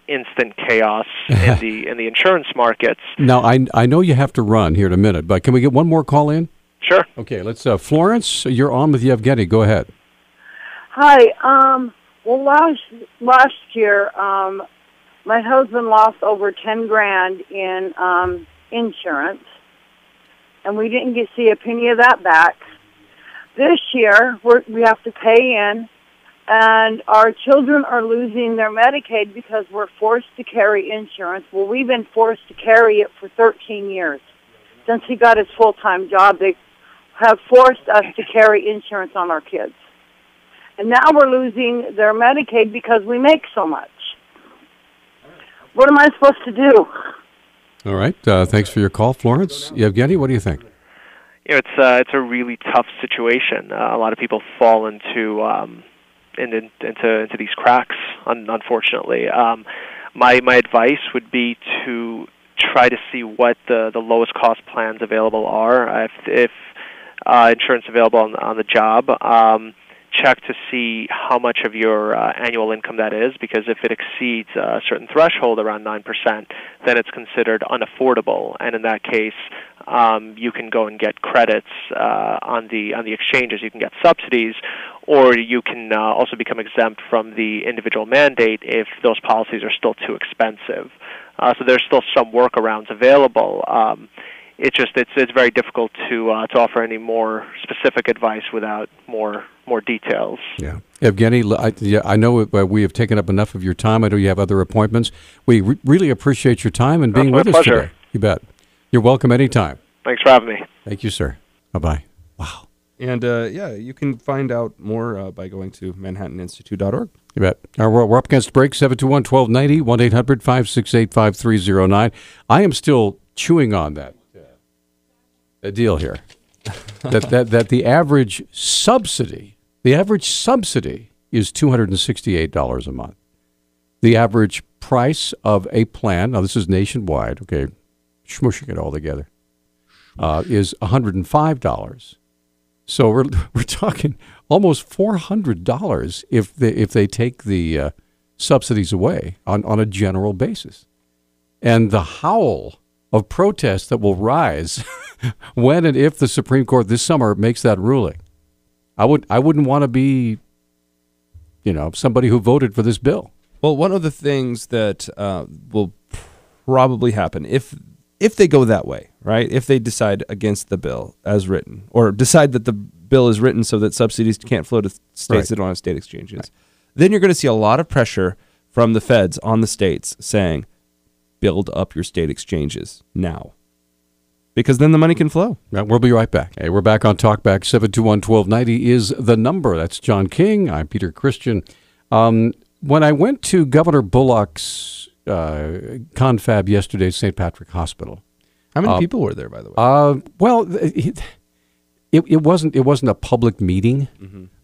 instant chaos in the insurance markets. Now I know you have to run here in a minute, but can we get one more call in? Sure. Okay, let's. Florence, you're on with Yevgeniy. Go ahead. Hi. Well, last year, my husband lost over $10,000 in insurance, and we didn't see a penny of that back. This year, we have to pay in, and our children are losing their Medicaid because we're forced to carry insurance. Well, we've been forced to carry it for 13 years. Since he got his full-time job, they have forced us to carry insurance on our kids. And now we're losing their Medicaid because we make so much. What am I supposed to do? All right. Thanks for your call, Florence. Yevgeniy, what do you think? It's a really tough situation. A lot of people fall into these cracks, unfortunately. My advice would be to try to see what the lowest cost plans available are. If insurance available on the job. Check to see how much of your annual income that is, because if it exceeds a certain threshold, around 9%, then it's considered unaffordable, and in that case, you can go and get credits on the exchanges. You can get subsidies, or you can also become exempt from the individual mandate if those policies are still too expensive. So there's still some workarounds available. It's very difficult to offer any more specific advice without more details. Yeah, Yevgeniy, I know we have taken up enough of your time. I know you have other appointments. We really appreciate your time and being with us today. You bet. You're welcome anytime. Thanks for having me. Thank you, sir. Bye-bye. Wow. And you can find out more by going to manhattaninstitute.org. You bet. We're up against break. 721-1290, 1-800-568-5309. I am still chewing on that deal here. that the average subsidy is $268 a month. The average price of a plan, now this is nationwide, okay, smushing it all together, is $105. So we're talking almost $400 if they take the subsidies away on a general basis. And the howl of protest that will rise when and if the Supreme Court this summer makes that ruling. I wouldn't want to be, somebody who voted for this bill. Well, one of the things that will probably happen if they go that way, right? If they decide against the bill as written, or decide that the bill is written so that subsidies can't flow to states that don't have state exchanges, then you're going to see a lot of pressure from the feds on the states saying, build up your state exchanges now, because then the money can flow. We'll be right back. Hey, we're back on Talkback. 721-1290 is the number. That's John King. I'm Peter Christian. When I went to Governor Bullock's confab yesterday, St. Patrick Hospital. How many people were there, by the way? Well, it wasn't a public meeting,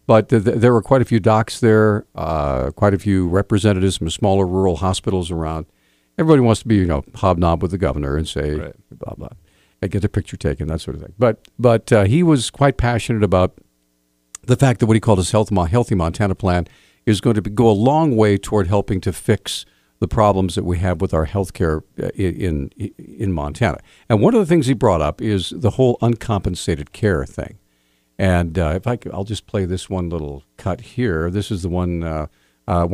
but there were quite a few docs there, quite a few representatives from smaller rural hospitals around. Everybody wants to be, hobnob with the governor and say blah blah, and get a picture taken, that sort of thing. But he was quite passionate about the fact that what he called his Healthy Montana Plan is going to go a long way toward helping to fix the problems that we have with our health care in Montana. And one of the things he brought up is the whole uncompensated care thing. And I'll just play this one little cut here. This is the one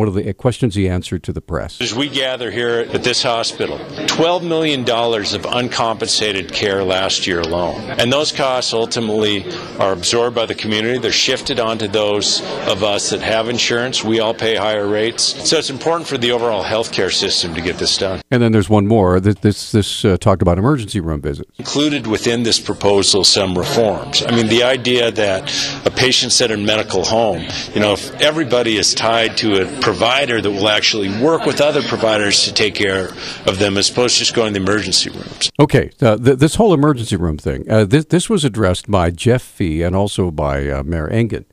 of the questions he answered to the press. As we gather here at this hospital, $12 million of uncompensated care last year alone. And those costs ultimately are absorbed by the community. They're shifted onto those of us that have insurance. We all pay higher rates. So it's important for the overall healthcare system to get this done. And then there's one more. This talked about emergency room visits. Included within this proposal some reforms. I mean, the idea that a patient-centered medical home, if everybody is tied to a provider that will actually work with other providers to take care of them as opposed to just going to the emergency rooms. Okay, this whole emergency room thing, this was addressed by Jeff Fee and also by Mayor Engen.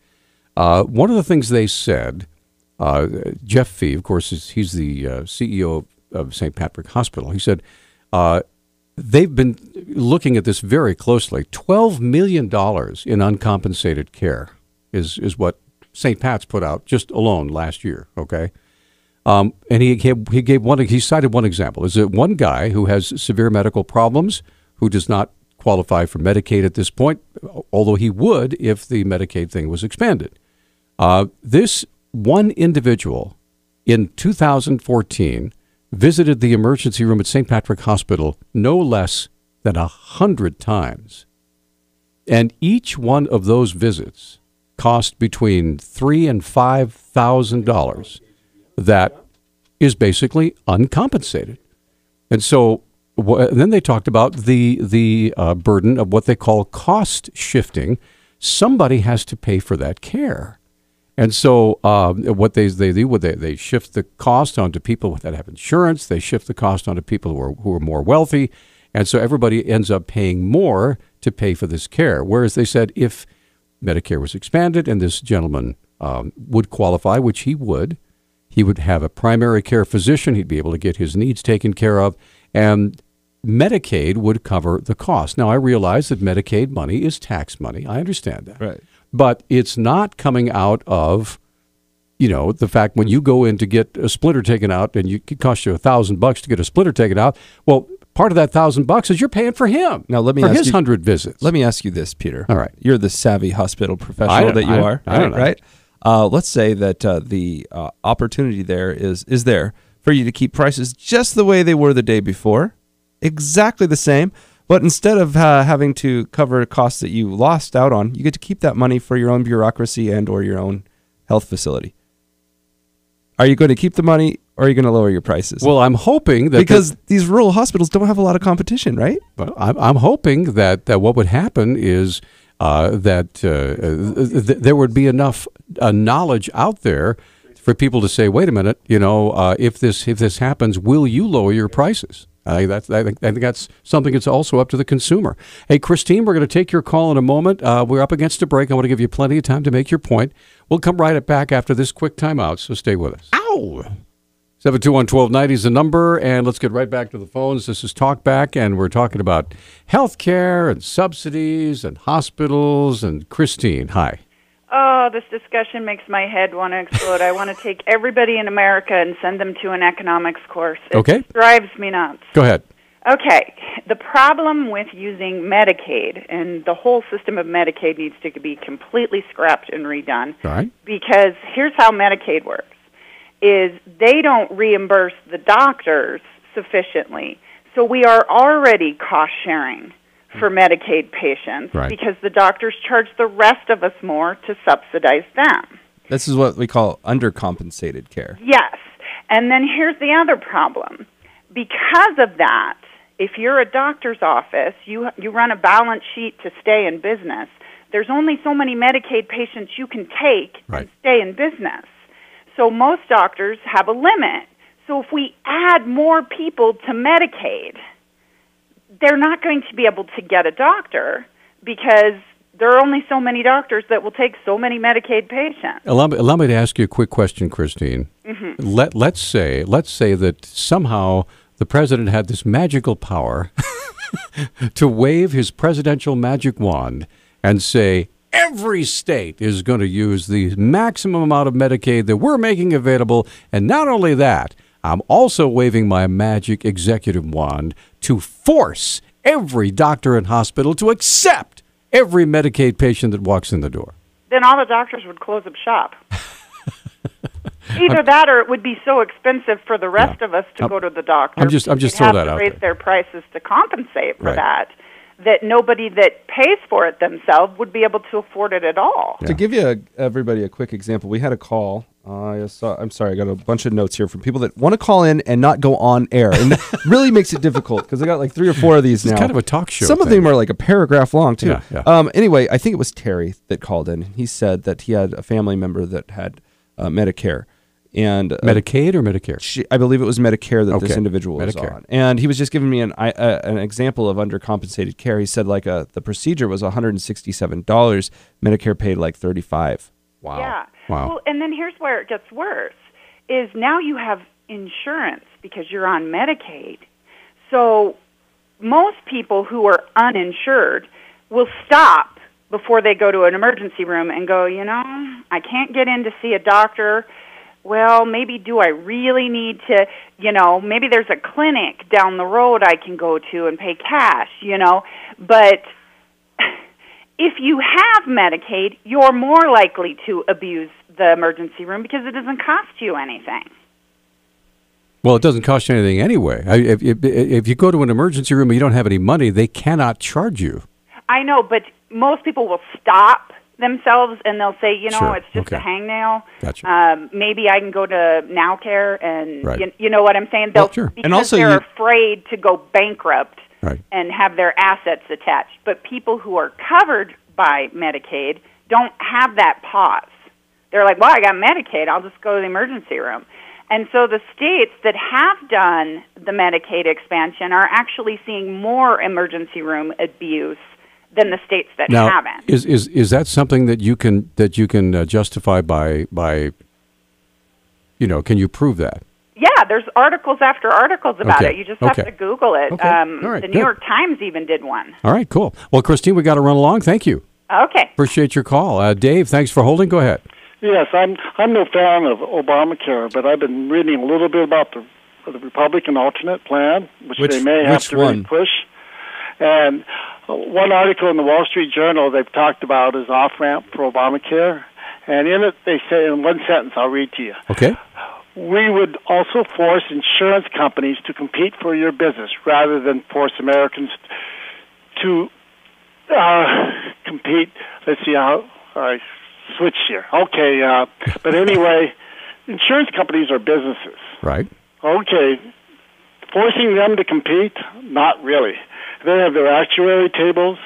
One of the things they said, Jeff Fee, of course, he's the CEO of St. Patrick Hospital. He said they've been looking at this very closely. $12 million in uncompensated care is what St. Pat's put out just alone last year, okay? And he cited one example. Is it one guy who has severe medical problems who does not qualify for Medicaid at this point, although he would if the Medicaid thing was expanded. This one individual in 2014 visited the emergency room at St. Patrick Hospital no less than 100 times. And each one of those visits cost between $3,000 and $5,000. That is basically uncompensated. And so and then they talked about the burden of what they call cost shifting. Somebody has to pay for that care. And so what they do, they shift the cost onto people that have insurance. They shift the cost onto people who are more wealthy. And so everybody ends up paying more to pay for this care. Whereas they said if Medicare was expanded and this gentleman would qualify, which he would have a primary care physician. He'd be able to get his needs taken care of, and Medicaid would cover the cost. Now, I realize that Medicaid money is tax money. I understand that. Right. But it's not coming out of, the fact when you go in to get a splinter taken out and it costs you $1,000 to get a splinter taken out. Well, part of that $1,000 is you're paying for him. Now, let me for ask his you, 100 visits. Let me ask you this, Peter. All right. You're the savvy hospital professional that you are. I don't know. Right? Let's say that the opportunity there is there for you to keep prices just the way they were the day before, exactly the same, but instead of having to cover costs that you lost out on, you get to keep that money for your own bureaucracy and or your own health facility. Are you going to keep the money, or are you going to lower your prices? Well, I'm hoping that because these rural hospitals don't have a lot of competition, right? Well, I'm hoping that what would happen is that there would be enough knowledge out there for people to say, "Wait a minute, if this happens, will you lower your prices?" I think that's something that's also up to the consumer. Hey, Christine, we're going to take your call in a moment. We're up against a break. I want to give you plenty of time to make your point. We'll come right back after this quick timeout, so stay with us. Ow! 721-1290 is the number, and let's get right back to the phones. This is Talkback, and we're talking about health care and subsidies and hospitals. And Christine, hi. Oh, this discussion makes my head want to explode. I want to take everybody in America and send them to an economics course. It drives me nuts. Go ahead. Okay. The problem with using Medicaid, and the whole system of Medicaid needs to be completely scrapped and redone. All right. Because here's how Medicaid works, is they don't reimburse the doctors sufficiently. So we are already cost-sharing for Medicaid patients, right, because the doctors charge the rest of us more to subsidize them. This is what we call undercompensated care. Yes. And then here's the other problem. Because of that, if you're a doctor's office, you run a balance sheet to stay in business. There's only so many Medicaid patients you can take right, and stay in business. So most doctors have a limit. So if we add more people to Medicaid, they're not going to be able to get a doctor because there are only so many doctors that will take so many Medicaid patients. Allow me to ask you a quick question, Christine. Mm-hmm. Let's say that somehow the president had this magical power to wave his presidential magic wand and say, every state is going to use the maximum amount of Medicaid that we're making available, and not only that, I'm also waving my magic executive wand to force every doctor and hospital to accept every Medicaid patient that walks in the door. Then all the doctors would close up shop. Either that, or it would be so expensive for the rest of us to go to the doctor. I'm just throwing that out there. Raise their prices to compensate for Right. that nobody that pays for it themselves would be able to afford it at all. To give you everybody a quick example, we had a call. I'm sorry, I got a bunch of notes here from people that want to call in and not go on air, and it really makes it difficult because I got like 3 or 4 of these now. It's kind of a talk show. Some of them are like a paragraph long too. Yeah. Anyway, I think it was Terry that called in. He said that he had a family member that had Medicare. And Medicaid or Medicare? I believe it was Medicare that this individual was Medicare. on. And he was just giving me an example of undercompensated care. He said like the procedure was $167. Medicare paid like $35. Wow. Yeah. Wow. Well, and then here's where it gets worse, is now you have insurance because you're on Medicaid. So most people who are uninsured will stop before they go to an emergency room and go, I can't get in to see a doctor. Well, maybe do I really need to, maybe there's a clinic down the road I can go to and pay cash, But if you have Medicaid, you're more likely to abuse the emergency room because it doesn't cost you anything. Well, it doesn't cost you anything anyway. If you go to an emergency room and you don't have any money, they cannot charge you. I know, but most people will stop themselves and they'll say, Sure. it's just Okay. a hangnail. Gotcha. Maybe I can go to NowCare and Right. you know what I'm saying? They'll, sure. Because And also they're afraid to go bankrupt Right. and have their assets attached. But people who are covered by Medicaid don't have that pause. They're like, well, I got Medicaid, I'll just go to the emergency room. And so the states that have done the Medicaid expansion are actually seeing more emergency room abuse than the states that Now, haven't. is that something that you can justify by can you prove that? Yeah, there's articles after articles about Okay. it. You just have Okay. to Google it. Okay. All right, the New good. York Times even did one. All right, cool. Well, Christine, we got to run along. Thank you. Okay. Appreciate your call. Dave, thanks for holding. Go ahead. Yes, I'm no fan of Obamacare, but I've been reading a little bit about the Republican alternate plan, which they may have to really push. And one article in the Wall Street Journal they've talked about is off-ramp for Obamacare. And in it, they say in one sentence, I'll read to you. Okay. We would also force insurance companies to compete for your business rather than force Americans to compete. Let's see how I switch here. Okay, but anyway, insurance companies are businesses. Right. Okay, forcing them to compete? Not really. They have their actuary tables.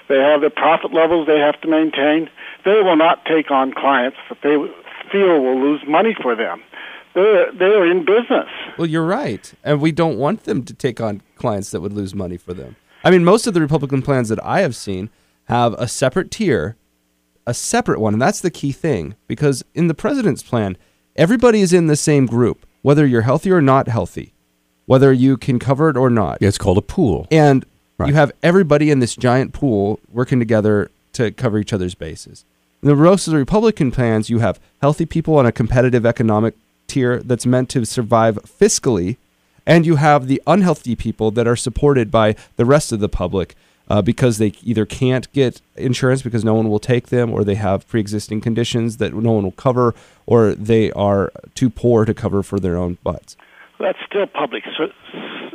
They have the profit levels they have to maintain. They will not take on clients that they feel will lose money for them. They're in business. Well, you're right. And we don't want them to take on clients that would lose money for them. I mean, most of the Republican plans that I have seen have a separate tier, a separate one. And that's the key thing. Because in the president's plan, everybody is in the same group, whether you're healthy or not healthy, whether you can cover it or not. Yeah, it's called a pool. And you have everybody in this giant pool working together to cover each other's bases. In the rest of the Republican plans, you have healthy people on a competitive economic tier that's meant to survive fiscally, and you have the unhealthy people that are supported by the rest of the public because they either can't get insurance because no one will take them, or they have pre-existing conditions that no one will cover, or they are too poor to cover for their own butts. That's still public. So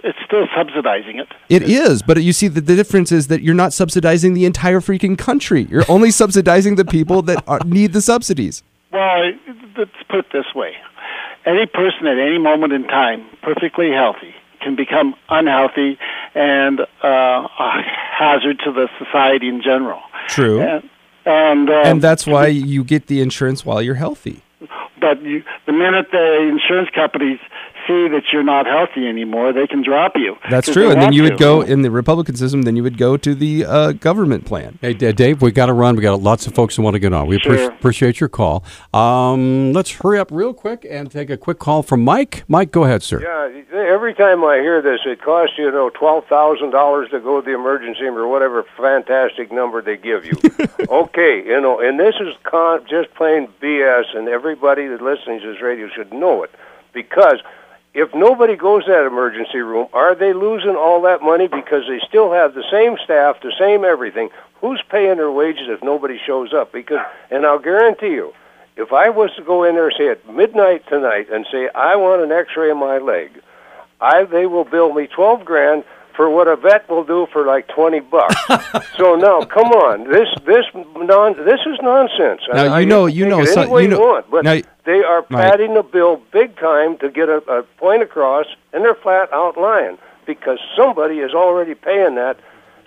it's still subsidizing it. It is, but you see the difference is that you're not subsidizing the entire freaking country. You're only subsidizing the people that need the subsidies. Well, let's put it this way. Any person at any moment in time, perfectly healthy, can become unhealthy and a hazard to the society in general. True. And that's why you get the insurance while you're healthy. But the minute the insurance companies see that you're not healthy anymore, they can drop you. That's true. And then you would go, in the Republican system, then you would go to the government plan. Hey, Dave, we got to run. We got lots of folks who want to get on. We appreciate your call. Let's hurry up real quick and take a quick call from Mike. Mike, go ahead, sir. Yeah, every time I hear this, it costs you, $12,000 to go to the emergency room or whatever fantastic number they give you. Okay, and this is just plain BS, and everybody that listens to this radio should know it, because if nobody goes to that emergency room, are they losing all that money because they still have the same staff, the same everything? Who's paying their wages if nobody shows up? And I'll guarantee you, if I was to go in there, say at midnight tonight, and say I want an X-ray of my leg, they will bill me $12,000 for what a vet will do for like $20. So now, come on, this is nonsense. Now you want, but now, they are padding the bill big time to get a point across, and they're flat out lying because somebody is already paying that.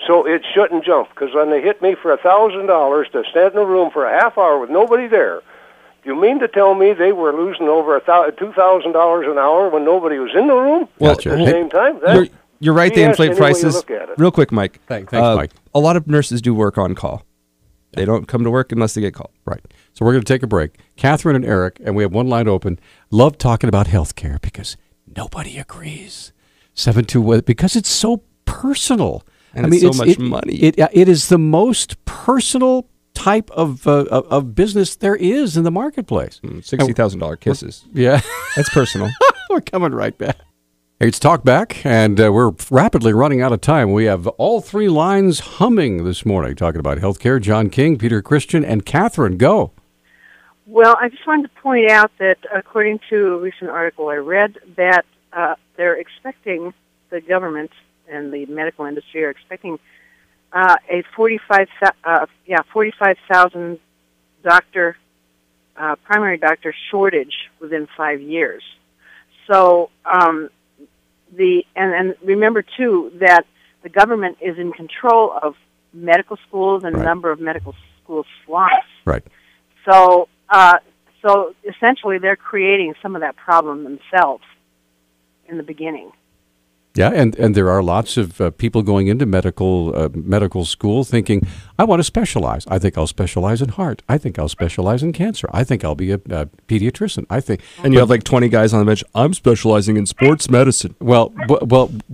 So it shouldn't jump, because when they hit me for $1,000 to stand in a room for a half hour with nobody there, you mean to tell me they were losing over $2,000 an hour when nobody was in the room at the same time? You're right, they inflate prices. Real quick, Mike. Thanks, Mike. A lot of nurses do work on call. They don't come to work unless they get called. Right. So we're going to take a break. Catherine and Eric, and we have one line open, love talking about health care because nobody agrees. 721, because it's so personal. And it's so much money. It is the most personal type of business there is in the marketplace. $60,000 kisses. Yeah. That's personal. We're coming right back. Hey, it's Talk Back, and we're rapidly running out of time. We have all three lines humming this morning, talking about healthcare. John King, Peter Christian, and Catherine. Go. Well, I just wanted to point out that according to a recent article I read, that they're expecting, the government and the medical industry are expecting a 45,000 primary doctor shortage within 5 years. So, and remember too that the government is in control of medical schools and a number of medical school slots. Right. So essentially, they're creating some of that problem themselves in the beginning. Yeah, and there are lots of people going into medical school thinking, I want to specialize. I think I'll specialize in heart. I think I'll specialize in cancer. I think I'll be a pediatrician. And you have like 20 guys on the bench. I'm specializing in sports medicine. Well,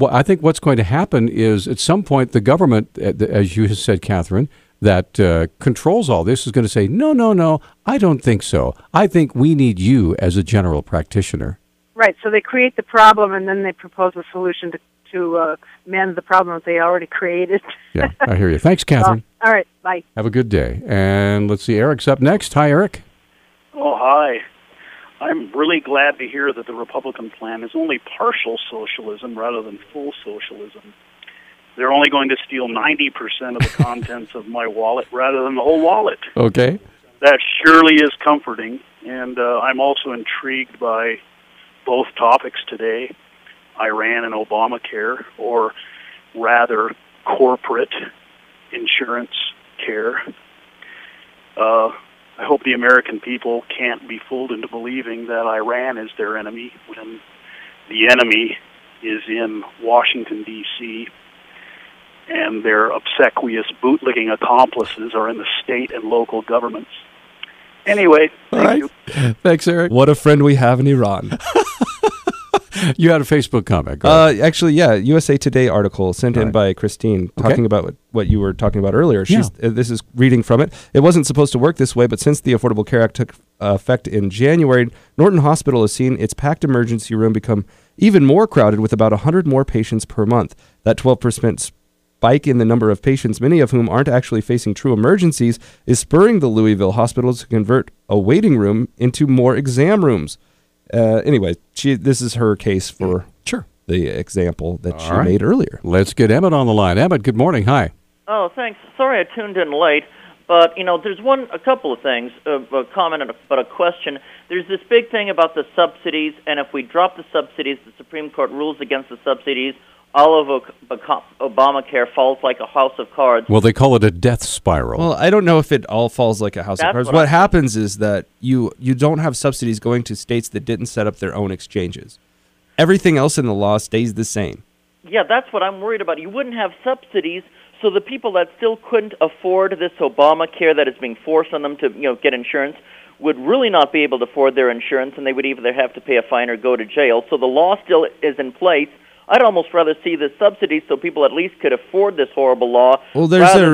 I think what's going to happen is at some point the government, as you said, Catherine, that controls all this is going to say, no, I don't think so. I think we need you as a general practitioner. Right, so they create the problem, and then they propose a solution to mend the problem that they already created. Yeah, I hear you. Thanks, Catherine. All right, bye. Have a good day. And let's see, Eric's up next. Hi, Eric. Oh, hi. I'm really glad to hear that the Republican plan is only partial socialism rather than full socialism. They're only going to steal 90% of the contents of my wallet rather than the whole wallet. Okay. That surely is comforting, and I'm also intrigued by both topics today, Iran and Obamacare, or rather corporate insurance care. I hope the American people can't be fooled into believing that Iran is their enemy when the enemy is in Washington, D.C., and their obsequious bootlicking accomplices are in the state and local governments. Anyway, thank you. Thanks, Eric. What a friend we have in Iran. You had a Facebook comment. Actually, yeah, USA Today article sent in by Christine talking about what you were talking about earlier. This is reading from it. It wasn't supposed to work this way, but since the Affordable Care Act took effect in January, Norton Hospital has seen its packed emergency room become even more crowded with about 100 more patients per month. That 12% spike in the number of patients, many of whom aren't actually facing true emergencies, is spurring the Louisville hospital to convert a waiting room into more exam rooms. Anyway, this is her case for the example that she made earlier. Let's get Emmett on the line. Emmett, good morning. Hi. Oh, thanks. Sorry I tuned in late, but, there's a couple of things, a comment but a question. There's this big thing about the subsidies, and if we drop the subsidies, the Supreme Court rules against the subsidies, all of Obamacare falls like a house of cards. Well, they call it a death spiral. Well, I don't know if it all falls like a house of cards. What happens is that you don't have subsidies going to states that didn't set up their own exchanges. Everything else in the law stays the same. Yeah, that's what I'm worried about. You wouldn't have subsidies, so the people that still couldn't afford this Obamacare that is being forced on them to get insurance would really not be able to afford their insurance, and they would either have to pay a fine or go to jail. So the law still is in place. I'd almost rather see the subsidies so people at least could afford this horrible law. Well, there's a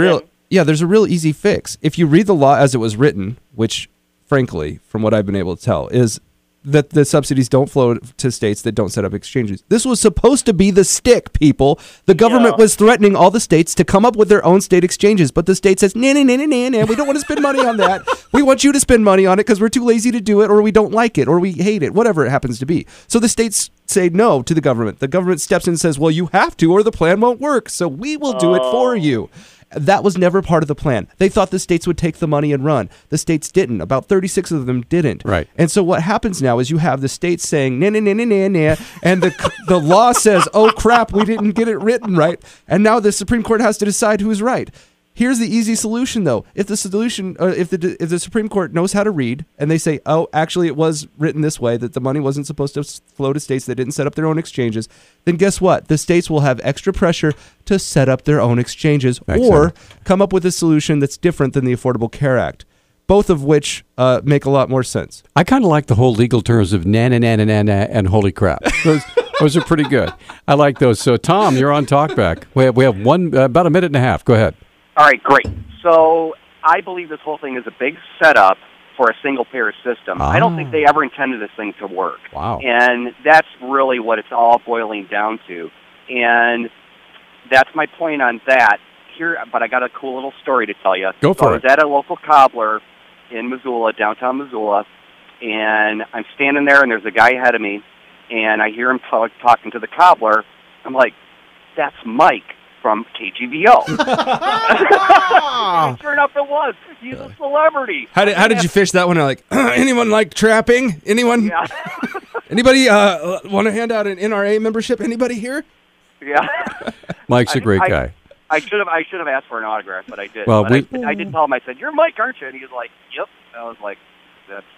real easy fix. If you read the law as it was written, which, frankly, from what I've been able to tell, is that the subsidies don't flow to states that don't set up exchanges. This was supposed to be the stick, people. The government was threatening all the states to come up with their own state exchanges, but the state says, nah, we don't want to spend money on that. We want you to spend money on it because we're too lazy to do it, or we don't like it, or we hate it, whatever it happens to be. So the states say no to the government. The government steps in and says, well, you have to, or the plan won't work, so we will do it for you. That was never part of the plan. They thought the states would take the money and run. The states didn't. About 36 of them didn't. Right. And so what happens now is you have the states saying, nah, and the law says, oh, crap, we didn't get it written right. And now the Supreme Court has to decide who's right. Here's the easy solution, though. If the Supreme Court knows how to read and they say, oh, actually, it was written this way, that the money wasn't supposed to flow to states that didn't set up their own exchanges, then guess what? The states will have extra pressure to set up their own exchanges or come up with a solution that's different than the Affordable Care Act, both of which make a lot more sense. I kind of like the whole legal terms of na and holy crap. Those are pretty good. I like those. So, Tom, you're on Talkback. We have about a minute and a half. Go ahead. All right, great. So I believe this whole thing is a big setup for a single-payer system. I don't think they ever intended this thing to work. Wow. And that's really what it's all boiling down to. And that's my point on that. Here, but I got a cool little story to tell you. Go for it. I was at a local cobbler in Missoula, downtown Missoula, and I'm standing there, and there's a guy ahead of me, and I hear him talking to the cobbler. I'm like, that's Mike from KGVO. Sure enough, it was. He's a celebrity. How did you fish that one? Like, anyone like trapping? Anyone? Yeah. Anybody want to hand out an NRA membership? Anybody here? Yeah. Mike's a great guy. I should have asked for an autograph, but I did. Well, I did tell him. I said, "You're Mike, aren't you?" And he was like, "Yep." I was like,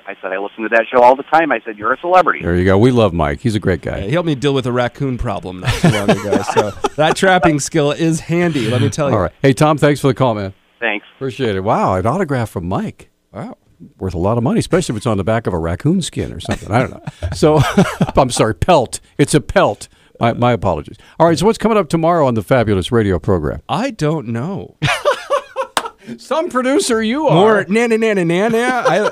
I said, I listen to that show all the time. I said, you're a celebrity. There you go. We love Mike. He's a great guy. He helped me deal with a raccoon problem not too long ago. So that trapping skill is handy, let me tell you. All right. Hey, Tom, thanks for the call, man. Thanks. Appreciate it. Wow, an autograph from Mike. Wow. Worth a lot of money, especially if it's on the back of a raccoon skin or something. I don't know. So, I'm sorry, pelt. It's a pelt. My apologies. All right, so what's coming up tomorrow on the Fabulous Radio program? I don't know. Some producer you are. More na.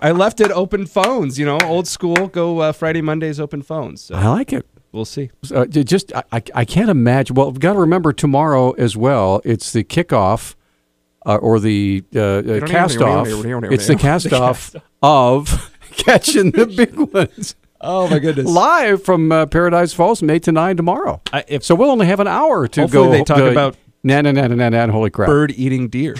I left it open phones, old school. Go Friday, Mondays, open phones. So I like it. We'll see. I can't imagine. Well, we've got to remember tomorrow as well. It's the kickoff or the cast-off. It's the cast-off of Catching the Big Ones. Oh, my goodness. Live from Paradise Falls from 8 to 9 tomorrow. So we'll only have an hour to hopefully go. They talk about and holy crap. Bird eating deer.